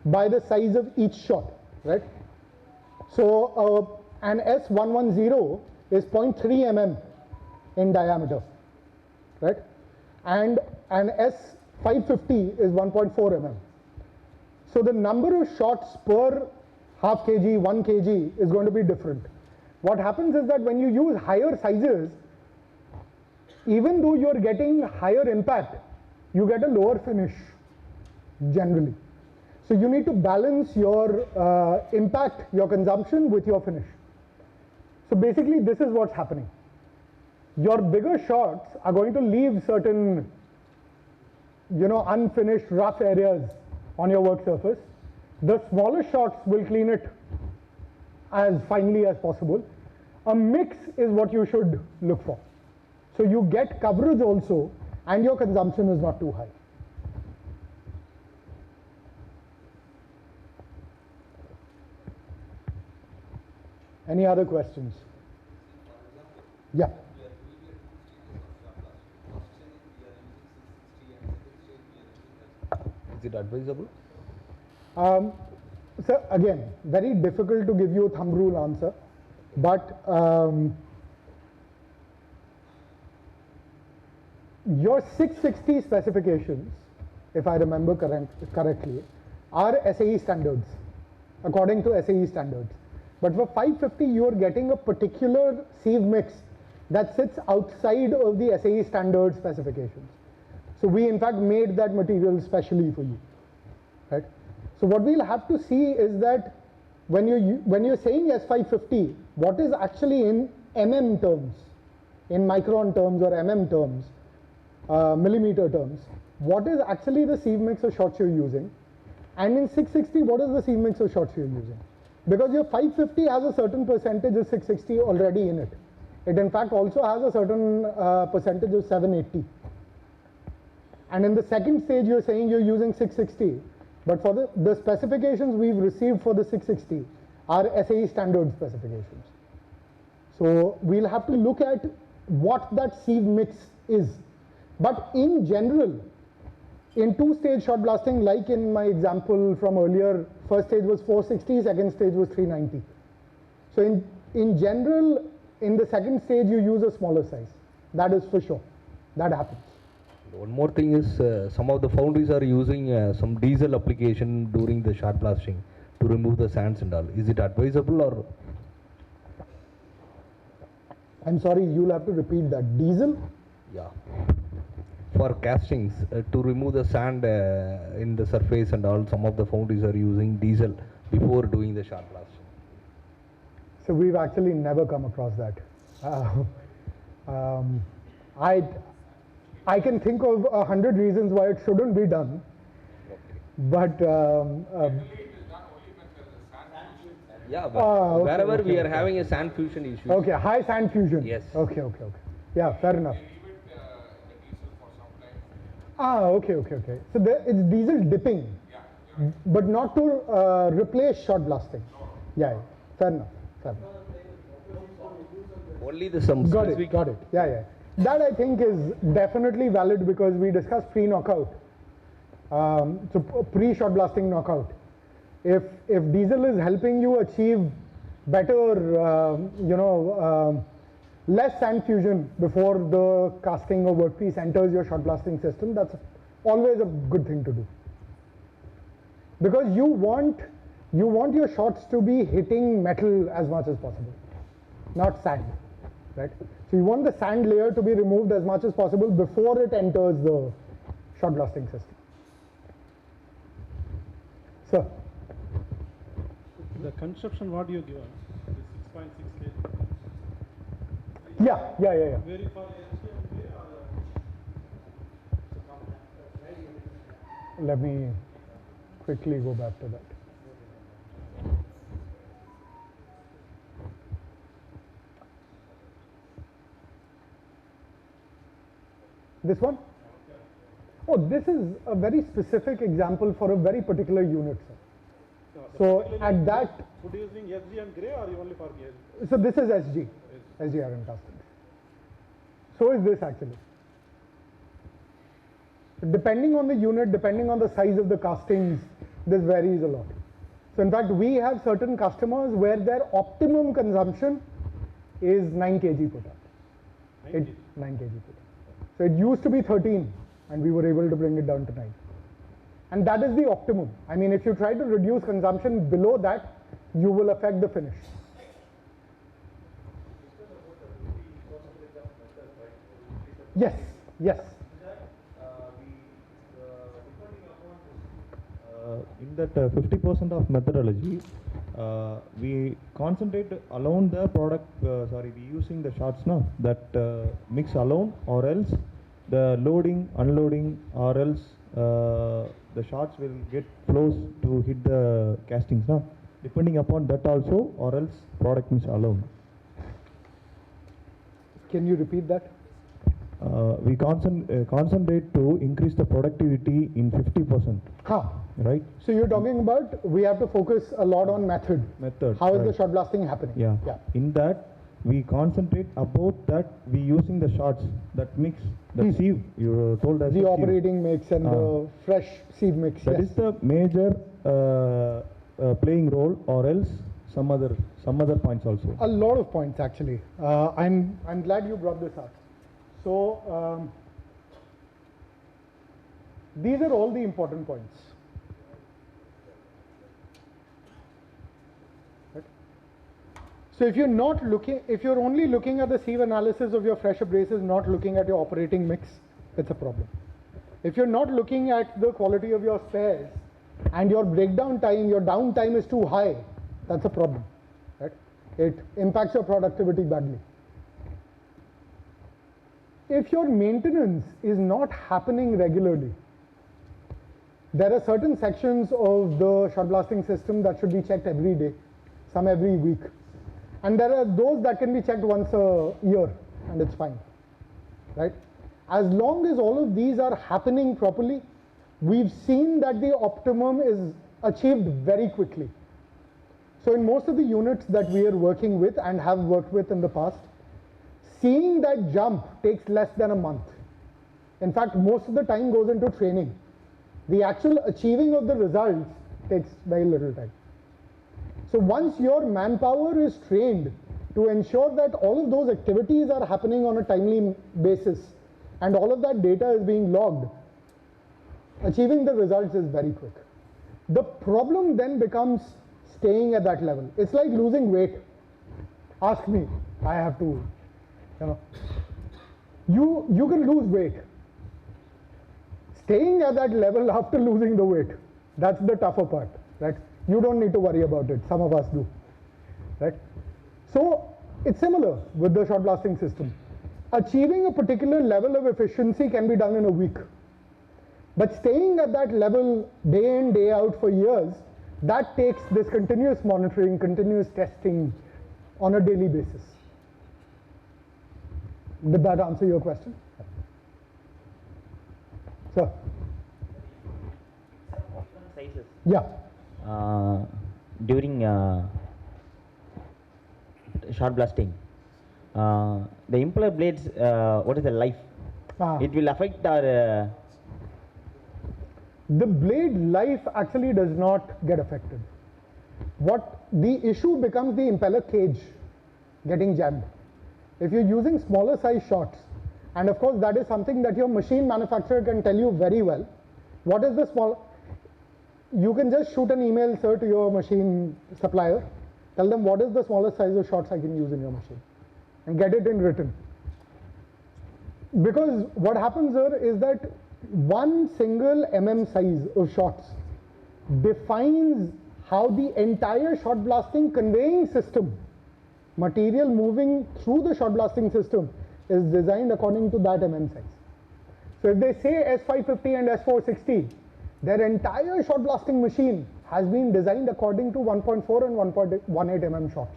by the size of each shot, right? So an S110 is 0.3 mm in diameter, right? And an S550 is 1.4 mm. So the number of shots per half kg, 1 kg is going to be different. What happens is that when you use higher sizes, even though you're getting higher impact, you get a lower finish generally. So you need to balance your impact, your consumption with your finish. So basically this is what's happening. Your bigger shots are going to leave certain, unfinished rough areas on your work surface. The smaller shots will clean it as finely as possible. A mix is what you should look for. So you get coverage also, and your consumption is not too high. Any other questions? Yeah. Is it advisable? So again, very difficult to give you a thumb rule answer, but your 660 specifications, if I remember correctly, are SAE standards, according to SAE standards. But for 550, you are getting a particular sieve mix that sits outside of the SAE standard specifications. So we in fact made that material specially for you, right? So what we'll have to see is that when you're saying S550, what is actually in mm terms, in micron terms or mm terms, millimeter terms, what is actually the sieve mix of shots you're using, and in 660, what is the sieve mix of shots you're using? Because your 550 has a certain percentage of 660 already in it. It in fact also has a certain percentage of 780. And in the second stage, you're saying you're using 660, but for the specifications we've received for the 660 are SAE standard specifications. So we'll have to look at what that sieve mix is. But in general, in two-stage shot blasting, like in my example from earlier, first stage was 460, second stage was 390. So in general, in the second stage, you use a smaller size. That is for sure. That happens. One more thing is some of the foundries are using some diesel application during the shot blasting to remove the sands and all. Is it advisable or? I'm sorry, you'll have to repeat that. Diesel? Yeah. For castings, to remove the sand in the surface and all, some of the foundries are using diesel before doing the shot blasting. So we've actually never come across that. I can think of 100 reasons why it shouldn't be done, but Yeah, but wherever we are having a sand fusion issue. Okay, high sand fusion. Yes. Okay. Yeah, fair enough. Okay. So it's diesel dipping, but not to replace shot blasting. Yeah, fair enough. Only the some Got specific. it. Yeah. That I think is definitely valid because we discussed pre-knockout. So pre-shot blasting knockout. If diesel is helping you achieve better, less sand fusion before the casting or workpiece enters your shot blasting system, that's always a good thing to do. Because you want your shots to be hitting metal as much as possible, not sand, right? So you want the sand layer to be removed as much as possible before it enters the shot blasting system. Sir? The construction what you give, the 6.6 kg. Yeah. Very far Let me quickly go back to that. This one? Oh, this is a very specific example for a very particular unit, sir. So at that, producing SG and gray or only for gray? so this is SG iron casting. So is this actually. Depending on the unit, depending on the size of the castings, this varies a lot. So in fact, we have certain customers where their optimum consumption is 9 kg per ton. 9 kg per ton. So it used to be 13 and we were able to bring it down to 9. And that is the optimum. I mean, if you try to reduce consumption below that, you will affect the finish. Yes. In that 50% of methodology, we concentrate alone the product, we using the shots now, that mix alone, or else the loading, unloading, or else the shots will get flows to hit the castings now. Depending upon that also, or else product mix alone. Can you repeat that? We concentrate to increase the productivity in 50%. Right? So you're talking about we have to focus a lot on method. How is the shot blasting happening? Yeah. In that, we concentrate about that we using the shots that mix, the sieve you told us. The operating mix and the fresh sieve mix. That is the major playing role, or else some other points also. A lot of points actually. I'm glad you brought this up. So these are all the important points. Right? So if you're only looking at the sieve analysis of your fresh abrasives, not looking at your operating mix, it's a problem. If you're not looking at the quality of your spares and your breakdown time, your downtime is too high, that's a problem. Right? It impacts your productivity badly. If your maintenance is not happening regularly, there are certain sections of the shot blasting system that should be checked every day, some every week. And there are those that can be checked once a year and it's fine, right? As long as all of these are happening properly, we've seen that the optimum is achieved very quickly. So in most of the units that we are working with and have worked with in the past, seeing that jump takes less than a month. In fact, most of the time goes into training. The actual achieving of the results takes very little time. So once your manpower is trained to ensure that all of those activities are happening on a timely basis and all of that data is being logged, achieving the results is very quick. The problem then becomes staying at that level. It's like losing weight. Ask me, I have to, you can lose weight. Staying at that level after losing the weight, that's the tougher part, right? You don't need to worry about it, some of us do, right? So it's similar with the shot blasting system. Achieving a particular level of efficiency can be done in a week. But staying at that level day in, day out for years That takes this continuous monitoring, continuous testing on a daily basis. Did that answer your question? Sir? Sizes. Yeah. During shot blasting, the impeller blades, what is the life? It will affect our... The blade life actually does not get affected. What the issue becomes the impeller cage getting jammed. If you're using smaller size shots, and of course that is something that your machine manufacturer can tell you very well. What is the small? You can just shoot an email, sir, to your machine supplier. Tell them what is the smallest size of shots I can use in your machine, and get it in written. Because what happens, sir, is that one single size of shots defines how the entire shot blasting conveying system, material moving through the shot blasting system, is designed according to that size. So if they say S550 and S460, their entire shot blasting machine has been designed according to 1.4 and 1.18 shots.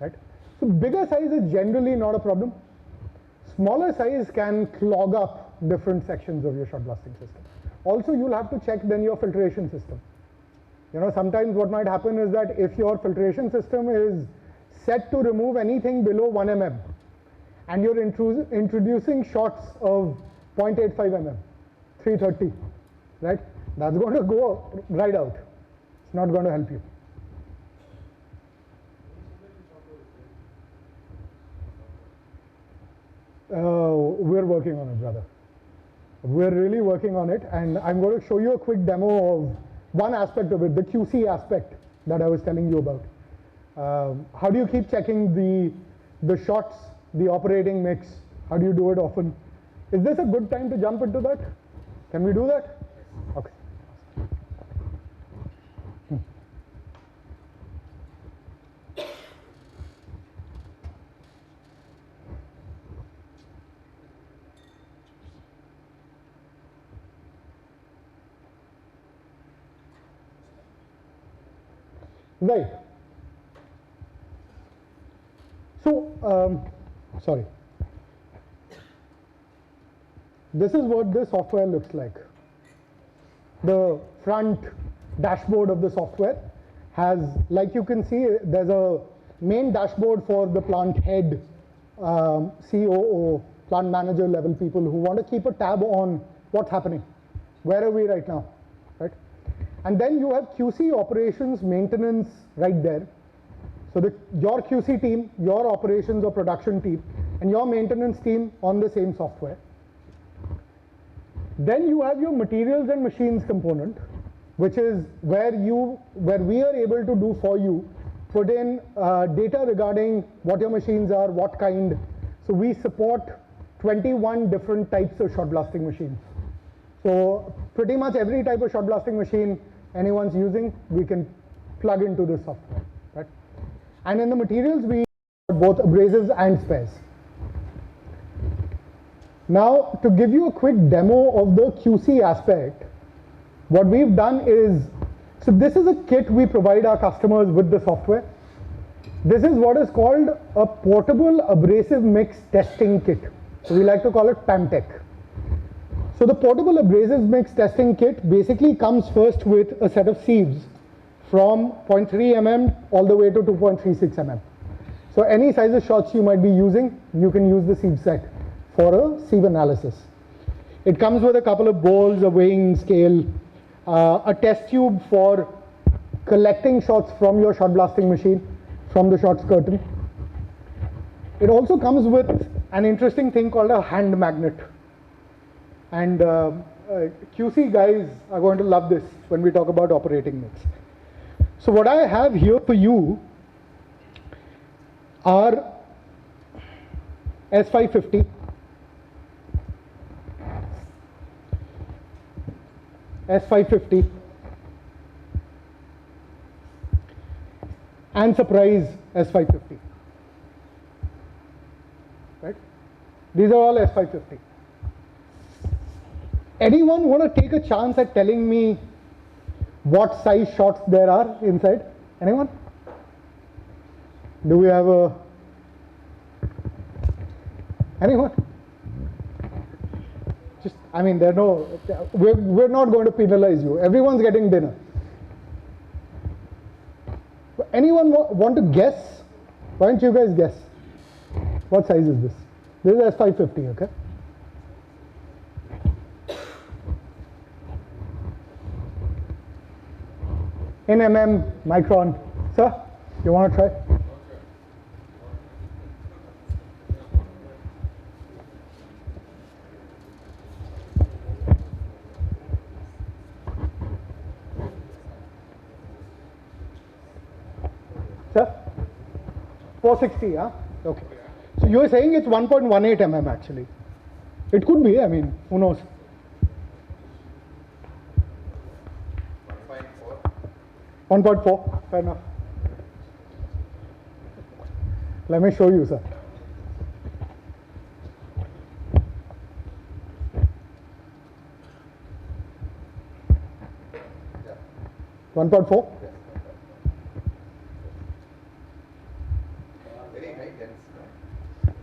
Right? So bigger size is generally not a problem. Smaller size can clog up different sections of your shot blasting system. Also, you'll have to check then your filtration system. You know, sometimes what might happen is that if your filtration system is set to remove anything below 1 mm, and you're introducing shots of 0.85 mm, 330, right? That's going to go right out. It's not going to help you. We're working on it, brother. We're really working on it, and I'm going to show you a quick demo of one aspect of it, the QC aspect that I was telling you about. How do you keep checking the shots, the operating mix? How do you do it often? Is this a good time to jump into that? Can we do that? Okay. Right. So, sorry. This is what the software looks like. The front dashboard of the software has, like you can see, there's a main dashboard for the plant head, COO, plant manager level people who want to keep a tab on what's happening. Where are we right now, right? And then you have QC operations maintenance right there. So your QC team, your operations or production team, and your maintenance team on the same software. Then you have your materials and machines component, which is where we are able to do for you, put in data regarding what your machines are, what kind. So we support 21 different types of shot blasting machines. So pretty much every type of shot blasting machine anyone's using, we can plug into this software, right? And in the materials, we have both abrasives and spares. Now, to give you a quick demo of the QC aspect, what we've done is, so this is a kit we provide our customers with the software. This is what is called a portable abrasive mix testing kit. So we like to call it PAMTech. So the portable abrasive mix testing kit basically comes first with a set of sieves from 0.3 mm all the way to 2.36 mm. So any size of shots you might be using, you can use the sieve set for a sieve analysis. It comes with a couple of bowls, a weighing scale, a test tube for collecting shots from your shot blasting machine, from the shots curtain. It also comes with an interesting thing called a hand magnet. And QC guys are going to love this when we talk about operating mix. So what I have here for you are S550, S550, and surprise S550. Right? These are all S550. Anyone want to take a chance at telling me what size shots there are inside? Anyone? Do we have a... Anyone? Just, I mean, there are no... We're not going to penalize you. Everyone's getting dinner. Anyone want to guess? Why don't you guys guess? What size is this? This is S550, okay? In mm, micron. Sir, you want to try? Sir? 460, huh? Okay. So you are saying it's 1.18 mm actually. It could be, I mean, who knows? 1.4, fair enough. Let me show you, sir. Yeah. 1.4?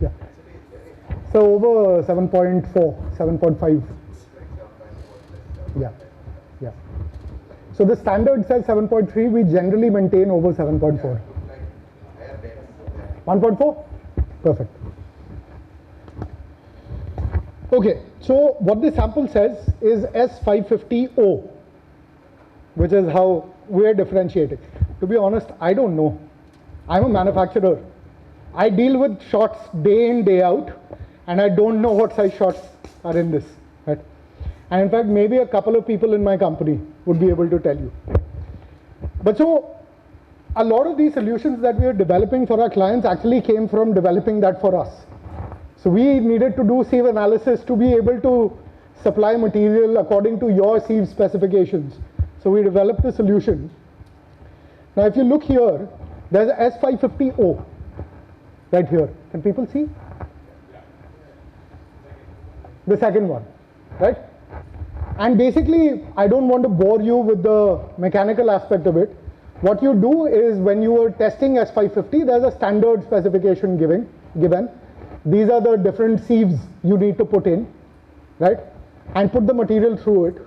Yeah. So over 7.4, 7.5. Yeah. Yeah. So the standard says 7.3, we generally maintain over 7.4. 1.4? Perfect. Okay, so what this sample says is S550O, which is how we're differentiating. To be honest, I don't know. I'm a manufacturer. I deal with shots day in, day out, and I don't know what size shots are in this. Right? And in fact, maybe a couple of people in my company would be able to tell you. But so, a lot of these solutions that we are developing for our clients actually came from developing that for us. So we needed to do sieve analysis to be able to supply material according to your sieve specifications. So we developed a solution. Now if you look here, there's S550O right here. Can people see? The second one, right? And basically, I don't want to bore you with the mechanical aspect of it. What you do is when you are testing S550, there's a standard specification given. These are the different sieves you need to put in, right? And put the material through it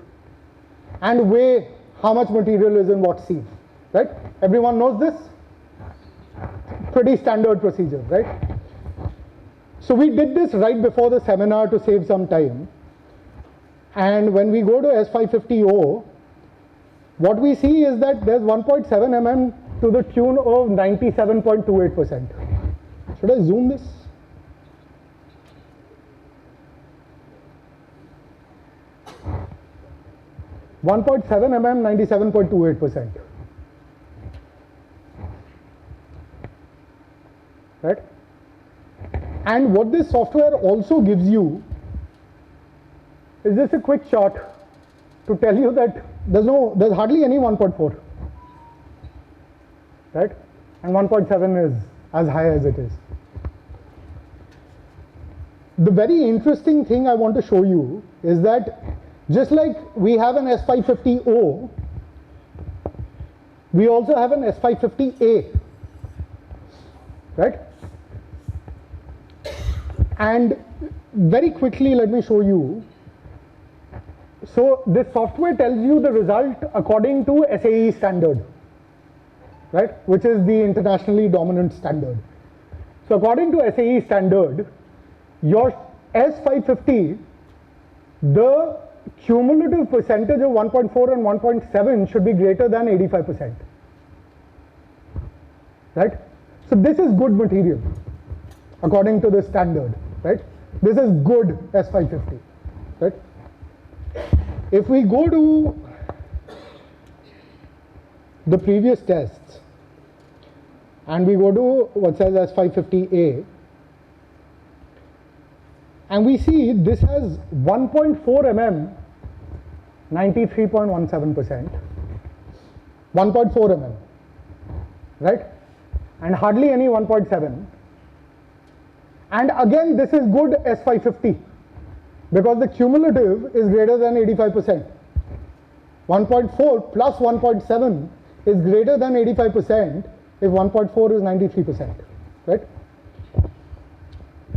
and weigh how much material is in what sieve, right? Everyone knows this? Pretty standard procedure, right? So we did this right before the seminar to save some time. And when we go to S550O, what we see is that there's 1.7 mm to the tune of 97.28%. Should I zoom this? (1.7 mm, 97.28%. Right? And what this software also gives you is just a quick shot to tell you that there's hardly any 1.4, right? And 1.7 is as high as it is. The very interesting thing I want to show you is that just like we have an S550O, we also have an S550A, right? And very quickly, let me show you. So this software tells you the result according to SAE standard, right? Which is the internationally dominant standard. So according to SAE standard, your S550, the cumulative percentage of 1.4 and 1.7 should be greater than 85%, right? So this is good material according to the standard, right? This is good S550, right? If we go to the previous tests and we go to what says S550A, and we see this has 1.4 mm, 93.17%, 1.4 mm, right? And hardly any 1.7. And again, this is good S550 because the cumulative is greater than 85%, 1.4 plus 1.7 is greater than 85% if 1.4 is 93%, right?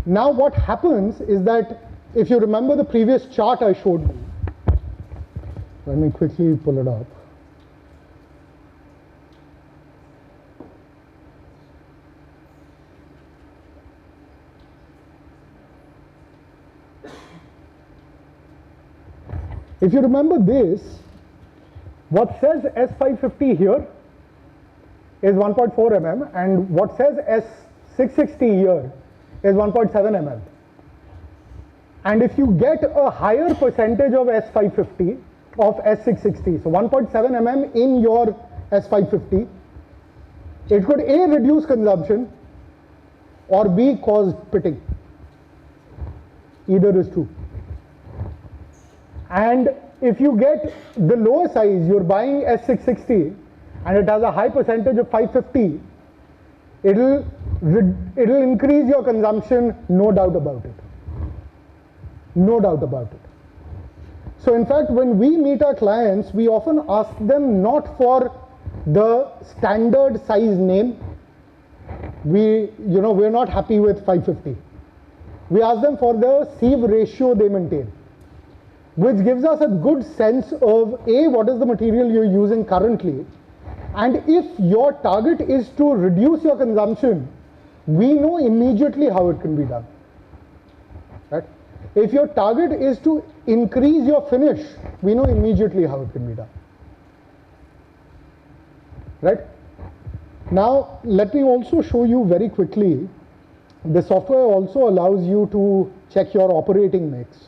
Now what happens is that if you remember the previous chart I showed you, let me quickly pull it up. If you remember this, what says S550 here is 1.4 mm and what says S660 here is 1.7 mm. And if you get a higher percentage of S550 of S660, so 1.7 mm in your S550, it could A, reduce consumption, or B, cause pitting. Either is true. And if you get the lower size, you're buying S660 and it has a high percentage of 550, it'll increase your consumption, no doubt about it. No doubt about it. So in fact, when we meet our clients, we often ask them not for the standard size name. We're not happy with 550. We ask them for the sieve ratio they maintain, which gives us a good sense of A, what is the material you're using currently, and if your target is to reduce your consumption, we know immediately how it can be done, right? If your target is to increase your finish, we know immediately how it can be done, right? Now, let me also show you very quickly, the software also allows you to check your operating mix.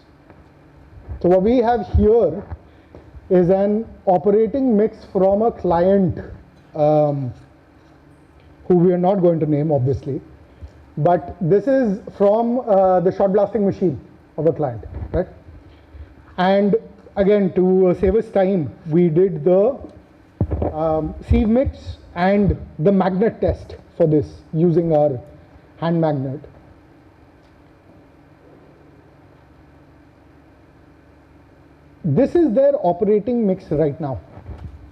So what we have here is an operating mix from a client who we are not going to name, obviously, but this is from the shot blasting machine of a client, right? And again, to save us time, we did the sieve mix and the magnet test for this using our hand magnet. This is their operating mix right now,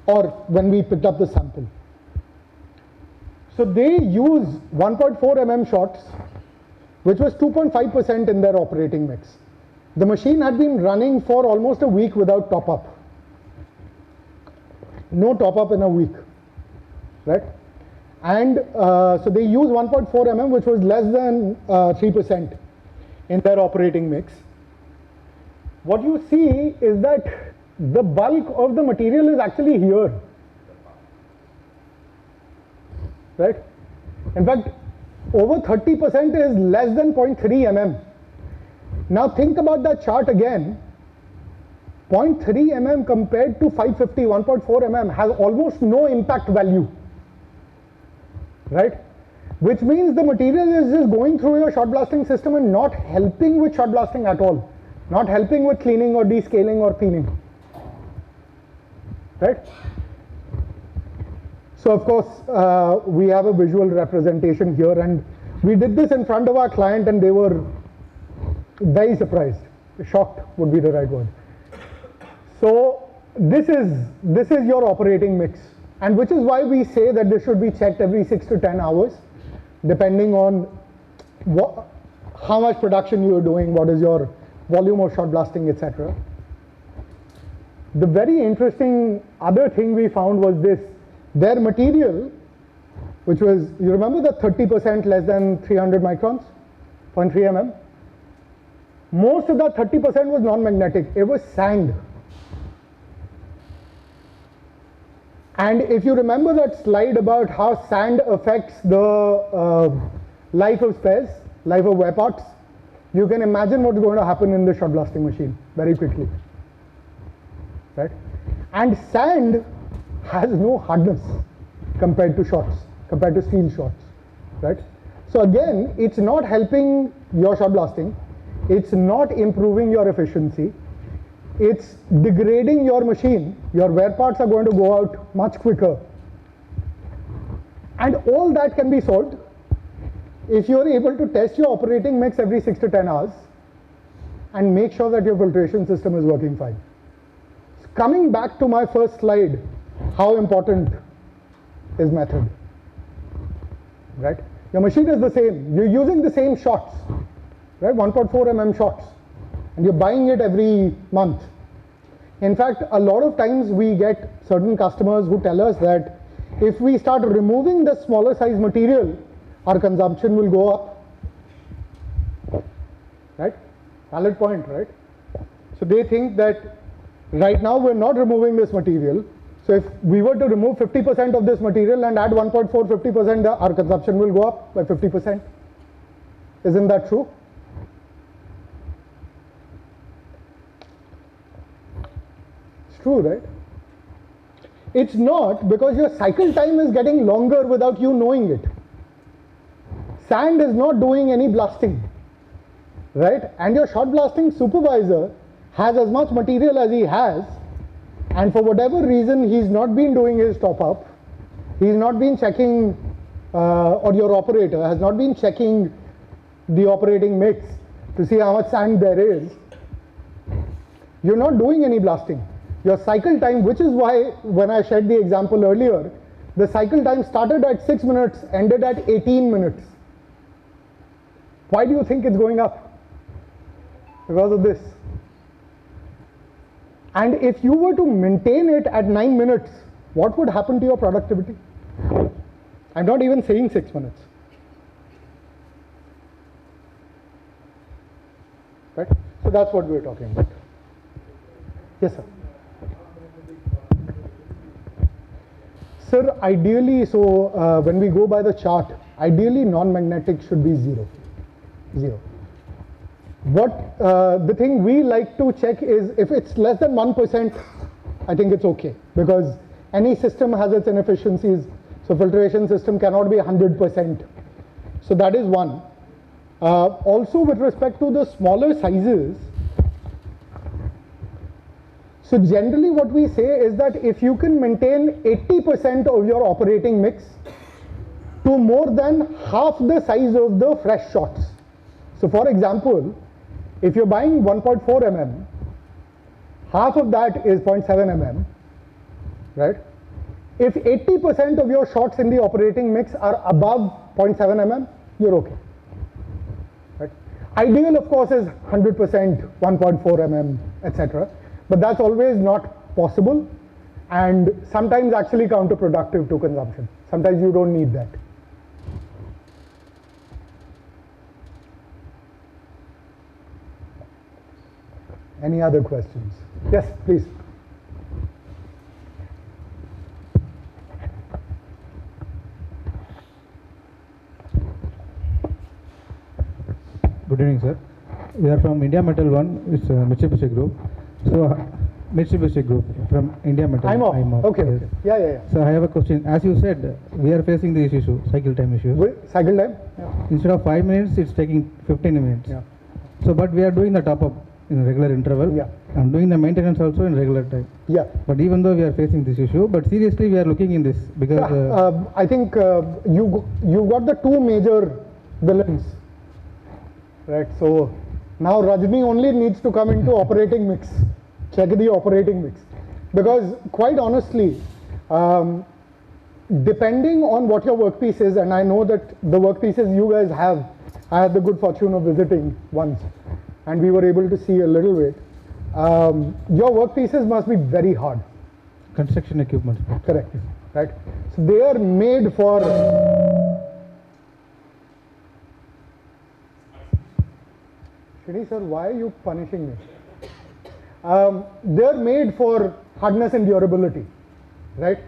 or when we picked up the sample. So they use 1.4 mm shots, which was 2.5% in their operating mix. The machine had been running for almost a week without top up. No top up in a week, right? And so they use 1.4 mm, which was less than 3% in their operating mix. What you see is that the bulk of the material is actually here, right? In fact, over 30% is less than 0.3 mm. Now think about that chart again. 0.3 mm compared to 550, 1.4 mm has almost no impact value, right? Which means the material is just going through your shot blasting system and not helping with shot blasting at all. Not helping with cleaning or descaling or cleaning, right? So of course, we have a visual representation here, and we did this in front of our client and they were very surprised. Shocked would be the right word. So this is your operating mix, and which is why we say that this should be checked every 6 to 10 hours, depending on how much production you are doing, what is your volume of shot blasting, etc. The very interesting other thing we found was this: their material, which was, you remember the 30% less than 300 microns, 0.3 mm? Most of that 30% was non-magnetic, it was sand. And if you remember that slide about how sand affects the life of spares, life of wear parts, you can imagine what's going to happen in the shot blasting machine very quickly, right? And sand has no hardness compared to shots, compared to steel shots, right? So again, it's not helping your shot blasting, it's not improving your efficiency, it's degrading your machine. Your wear parts are going to go out much quicker. And all that can be solved if you're able to test your operating mix every 6 to 10 hours and make sure that your filtration system is working fine. It's coming back to my first slide, how important is method, right? Your machine is the same. You're using the same shots, right? 1.4 mm shots, and you're buying it every month. In fact, a lot of times we get certain customers who tell us that if we start removing the smaller size material, our consumption will go up, right? Valid point, right? So they think that right now we're not removing this material. So if we were to remove 50% of this material and add 1.4, 50%, our consumption will go up by 50%. Isn't that true? It's true, right? It's not, because your cycle time is getting longer without you knowing it. Sand is not doing any blasting, right? And your shot blasting supervisor has as much material as he has, and for whatever reason he's not been doing his top up, he's not been checking, or your operator has not been checking the operating mix to see how much sand there is. You're not doing any blasting. Your cycle time, which is why when I shared the example earlier, the cycle time started at 6 minutes, ended at 18 minutes. Why do you think it's going up? Because of this. And if you were to maintain it at 9 minutes, what would happen to your productivity? I'm not even saying 6 minutes. Right? So that's what we're talking about. Yes, sir. Sir, ideally, so when we go by the chart, ideally non-magnetic should be 0. What the thing we like to check is if it's less than 1%, I think it's okay, because any system has its inefficiencies. So filtration system cannot be 100%. So that is one. Also with respect to the smaller sizes, so generally what we say is that if you can maintain 80% of your operating mix to more than half the size of the fresh shots. So for example, if you're buying 1.4 mm, half of that is 0.7 mm, right? If 80% of your shots in the operating mix are above 0.7 mm, you're okay. Right? Ideal, of course, is 100%, 1.4 mm, etc. But that's always not possible, and sometimes actually counterproductive to consumption. Sometimes you don't need that. Any other questions? Yes, please. Good evening, sir. We are from India Metal One. It's Mitsubishi Group. So, Mitsubishi Group from India Metal. I'm off. Okay, yes. okay. Yeah. So, I have a question. As you said, we are facing this issue, cycle time issue. Cycle time? Yeah. Instead of 5 minutes, it's taking 15 minutes. Yeah. So, but we are doing the top up in regular interval. Yeah. And doing the maintenance also in regular time. Yeah. But even though we are facing this issue, but seriously we are looking in this because I think you got the two major villains, right? So now Rajni only needs to come into operating mix, check the operating mix, because quite honestly, depending on what your workpiece is, and I know that the workpieces you guys have, I had the good fortune of visiting once, and we were able to see a little bit. Your workpieces must be very hard. Construction equipment. Correct. Right. So they are made for. Shri sir, why are you punishing me? They are made for hardness and durability, right?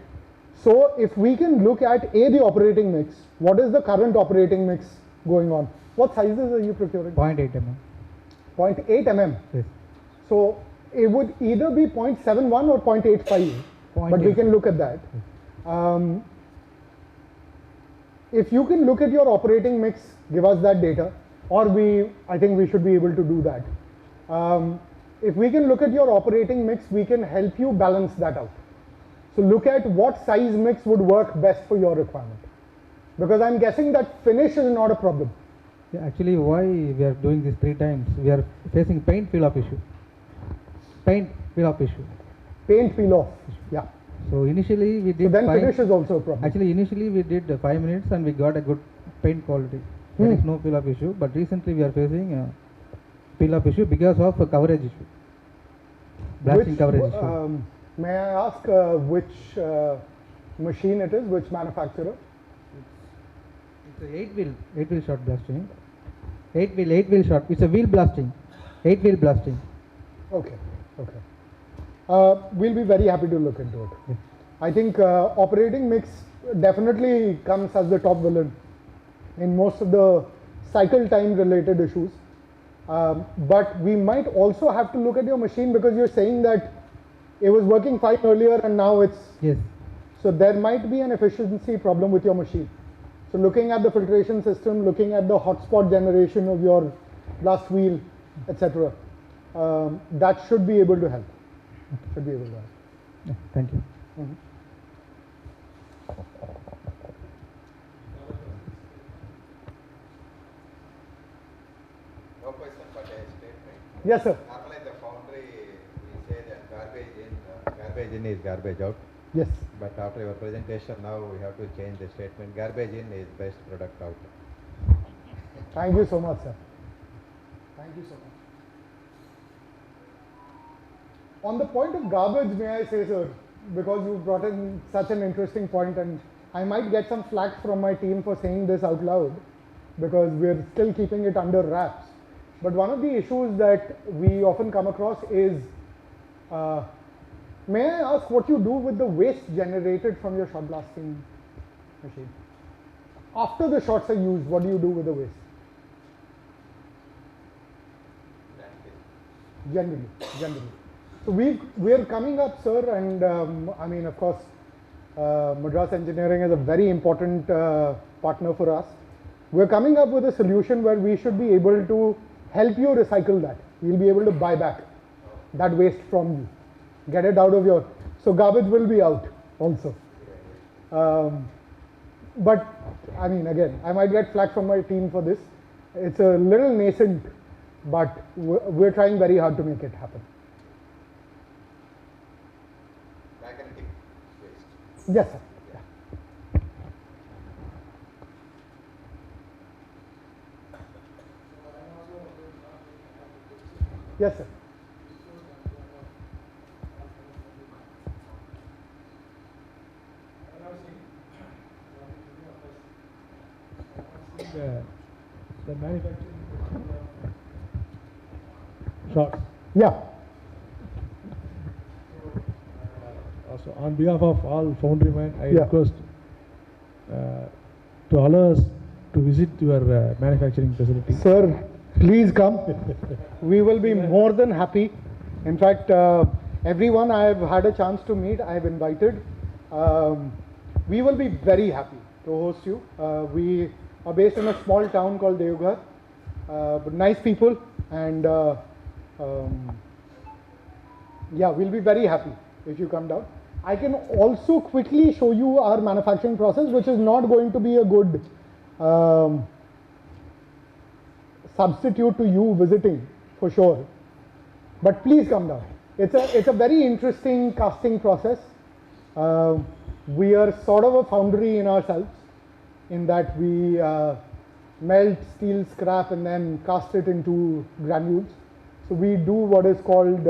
So if we can look at the operating mix, what is the current operating mix going on? What sizes are you procuring? 0.8 mm. 0.8 mm. Yes. So it would either be 0.71 or 0.85, but we can look at that. If you can look at your operating mix, give us that data, or I think we should be able to do that. If we can look at your operating mix, we can help you balance that out. So look at what size mix would work best for your requirement, because I'm guessing that finish is not a problem. Yeah, actually, why we are doing this 3 times? We are facing paint peel-off issue. Paint peel-off issue. Paint peel off. Yeah. So initially we So did then fine. finish is also a problem. Actually, initially we did 5 minutes and we got a good paint quality. There is no peel off issue, but recently we are facing peel off issue because of a coverage issue. Blasting coverage issue. May I ask which machine it is, which manufacturer? It's a 8 wheel shot blasting. 8 wheel shot. It's a wheel blasting. 8 wheel blasting. Okay, okay. We'll be very happy to look into it. Yeah. I think operating mix definitely comes as the top villain in most of the cycle time related issues. But we might also have to look at your machine, because you're saying that it was working fine earlier and now it's... Yes. So there might be an efficiency problem with your machine. So looking at the filtration system, looking at the hotspot generation of your blast wheel, etc. That should be able to help. Should be able to help. Yeah, thank you. No question, but a statement. Yes, sir. Normally the foundry, we say that garbage in is garbage out. Yes. But after your presentation, now we have to change the statement. Garbage in is best product out. Thank you so much, sir. Thank you so much. On the point of garbage, may I say, sir, because you brought in such an interesting point, and I might get some flack from my team for saying this out loud, because we're still keeping it under wraps. But one of the issues that we often come across is, may I ask what you do with the waste generated from your shot blasting machine? After the shots are used, what do you do with the waste? Generally. So we are coming up, sir, and I mean, of course, Madras Engineering is a very important partner for us. We're coming up with a solution where we should be able to help you recycle that. We'll be able to buy back that waste from you, get it out of your... So garbage will be out also. But I mean, again, I might get flack from my team for this. It's a little nascent, but we're trying very hard to make it happen. Magnetic waste. Yes, sir. Yeah. Yes, sir. The manufacturing shots. Yeah. So on behalf of all foundrymen, I Yeah. request to allow us to visit your manufacturing facility. Sir, please come. We will be more than happy. In fact, everyone I have had a chance to meet, I have invited. We will be very happy to host you. We are based in a small town called Devghar, but nice people, and yeah, we'll be very happy if you come down. I can also quickly show you our manufacturing process, which is not going to be a good substitute to you visiting for sure. But please come down. It's a very interesting casting process. We are sort of a foundry in ourselves, in that we melt steel scrap and then cast it into granules. So we do what is called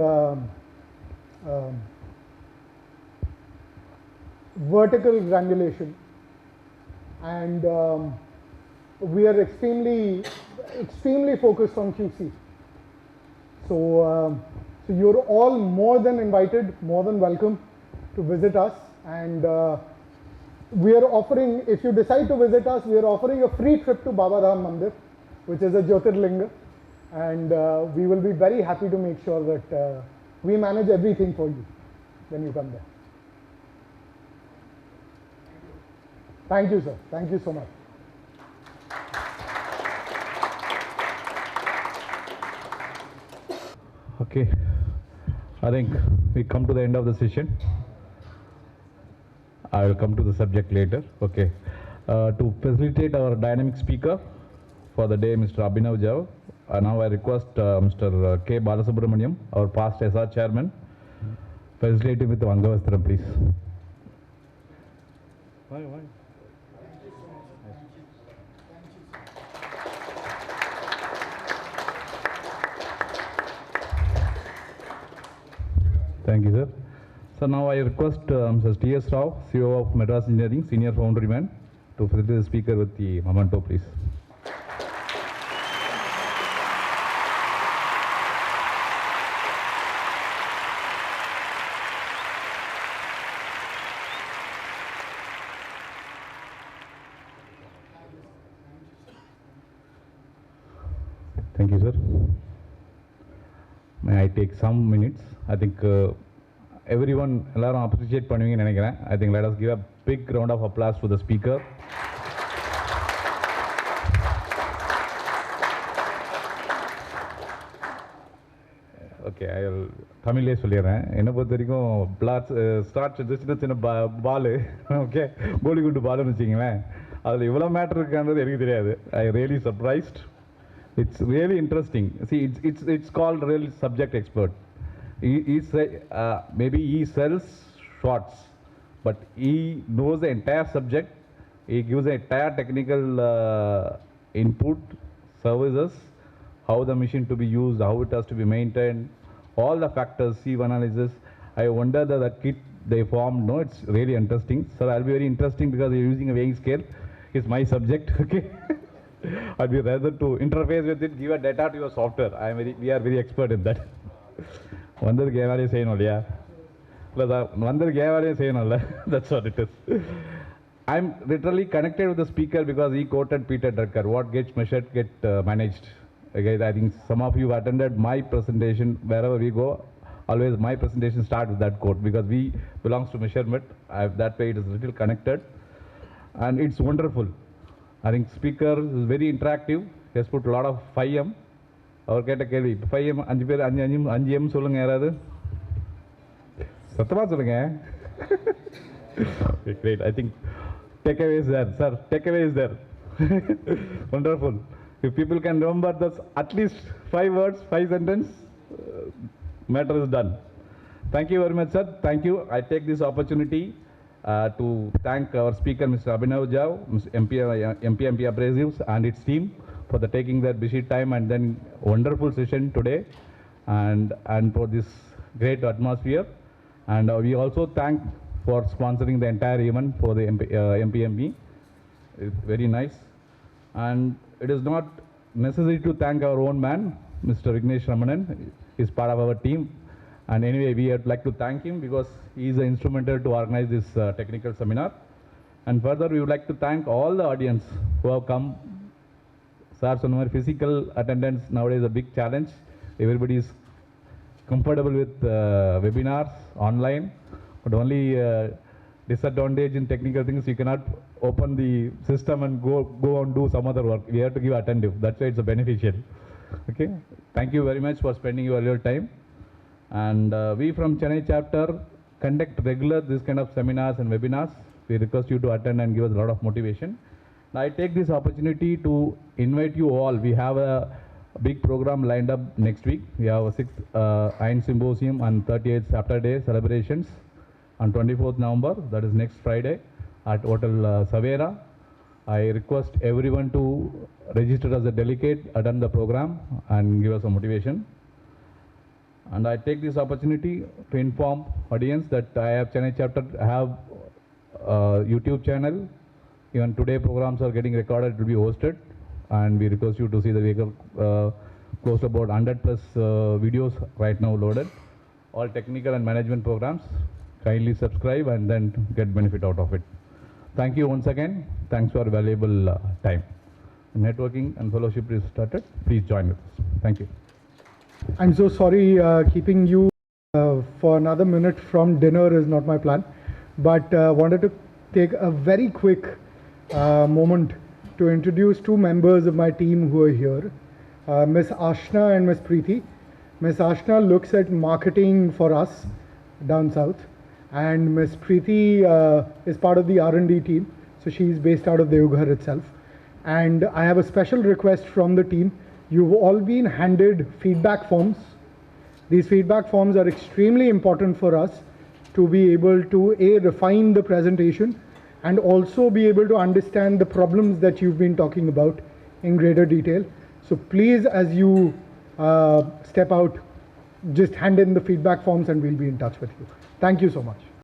vertical granulation, and we are extremely focused on QC. So, so you're all more than invited, more than welcome to visit us, and we are offering, if you decide to visit us, we are offering a free trip to Baba Dham Mandir, which is a Jyotirlinga, and we will be very happy to make sure that we manage everything for you when you come there. Thank you, sir. Thank you so much. Okay, I think we come to the end of the session. I will come to the subject later. Okay, to facilitate our dynamic speaker for the day, Mr. Abhinav Jha, now I request Mr. K. Balasubramaniam, our past SR chairman, Facilitating with Vangavastram, please. Why? Thank you, sir. So now I request Mr. T.S. Rao, CEO of Madras Engineering, Senior Foundryman, to facilitate the speaker with the memento, please. Thank you, sir. May I take some minutes? I think everyone appreciate பண்ணுவீங்கன்னு நினைக்கிறேன். I think let us give a big round of applause to the speaker. Okay, I will தமிழ்லேயே சொல்லிடுறேன். என்னை பொறுத்த வரைக்கும் start சின்ன பால் okay கோலிகுண்டு பாலுன்னு வச்சிங்களேன், அதில் இவ்வளோ மேட்டர் இருக்கான்றது எனக்கு தெரியாது. I really surprised. It's really interesting. See, it's called real subject expert. Maybe he sells shots, but he knows the entire subject. He gives the entire technical input, services, how the machine to be used, how it has to be maintained, all the factors, sieve analysis. I wonder that kit they formed. No, it's really interesting. So I'll be very interesting because you're using a weighing scale. It's my subject. Okay. I'd be rather to interface with it, give a data to your software. We are very expert in that. வந்ததுக்கு ஏன் வேலையை செய்யணும் இல்லையா? இல்லை sir, வந்ததுக்கு ஏன் வேலையை செய்யணும்ல? That's what it is. I'm literally connected with the speaker because he quoted Peter Drucker. What gets measured gets managed. Okay, I think some of you attended my presentation. Wherever we go, always my presentation starts with that quote because we belongs to measurement. That way it is little connected, and it's wonderful. I think speaker is very interactive. He has put a lot of 5M. அவர் கேட்ட கேள்வி 5M 5 பேர் 5M சொல்லுங்க யாராவது சத்தமாக சொல்லுங்க. Great. I think takeaway is there. Sir, takeaway is there. Wonderful. If people can remember this, at least 5 words, 5 sentences, matter is done. Thank you very much, sir. Thank you. I take this opportunity to thank our speaker, Mr. Abhinav Jha, MPME Abrasives and its team for taking their busy time and then wonderful session today and for this great atmosphere. And we also thank for sponsoring the entire event for the MPME. It's very nice. And it is not necessary to thank our own man, Mr. Vignesh Ramanan. He is part of our team. And anyway, we would like to thank him because he is instrumental to organize this technical seminar. And further, we would like to thank all the audience who have come. Sir, physical attendance nowadays is a big challenge. Everybody is comfortable with webinars online, but only disadvantage in technical things, you cannot open the system and go and do some other work. We have to give attentive. That's why it's a beneficial. Okay. Thank you very much for spending your time. And we from Chennai chapter conduct regular this kind of seminars and webinars. We request you to attend and give us a lot of motivation. Now, I take this opportunity to invite you all. We have a big program lined up next week. We have a 6th Iron Symposium and 38th Saturday celebrations on 24th November. That is next Friday at Hotel Savera. I request everyone to register as a delegate, attend the program and give us a motivation. And I take this opportunity to inform audience that I have Chennai chapter have YouTube channel. Even today programs are getting recorded, it will be hosted, and we request you to see the vehicle close to about 100 plus videos right now loaded. All technical and management programs. Kindly subscribe and then get benefit out of it. Thank you once again. Thanks for valuable time. Networking and fellowship is started. Please join with us. Thank you. I'm so sorry keeping you for another minute from dinner is not my plan, but wanted to take a very quick moment to introduce two members of my team who are here, Miss Ashna and Miss Preeti. Miss Ashna looks at marketing for us down south, and Miss Preeti is part of the R&D team, so she is based out of Deoghar itself. And I have a special request from the team. You've all been handed feedback forms. These feedback forms are extremely important for us to be able to refine the presentation and also be able to understand the problems that you've been talking about in greater detail. So please, as you step out, just hand in the feedback forms and we'll be in touch with you. Thank you so much.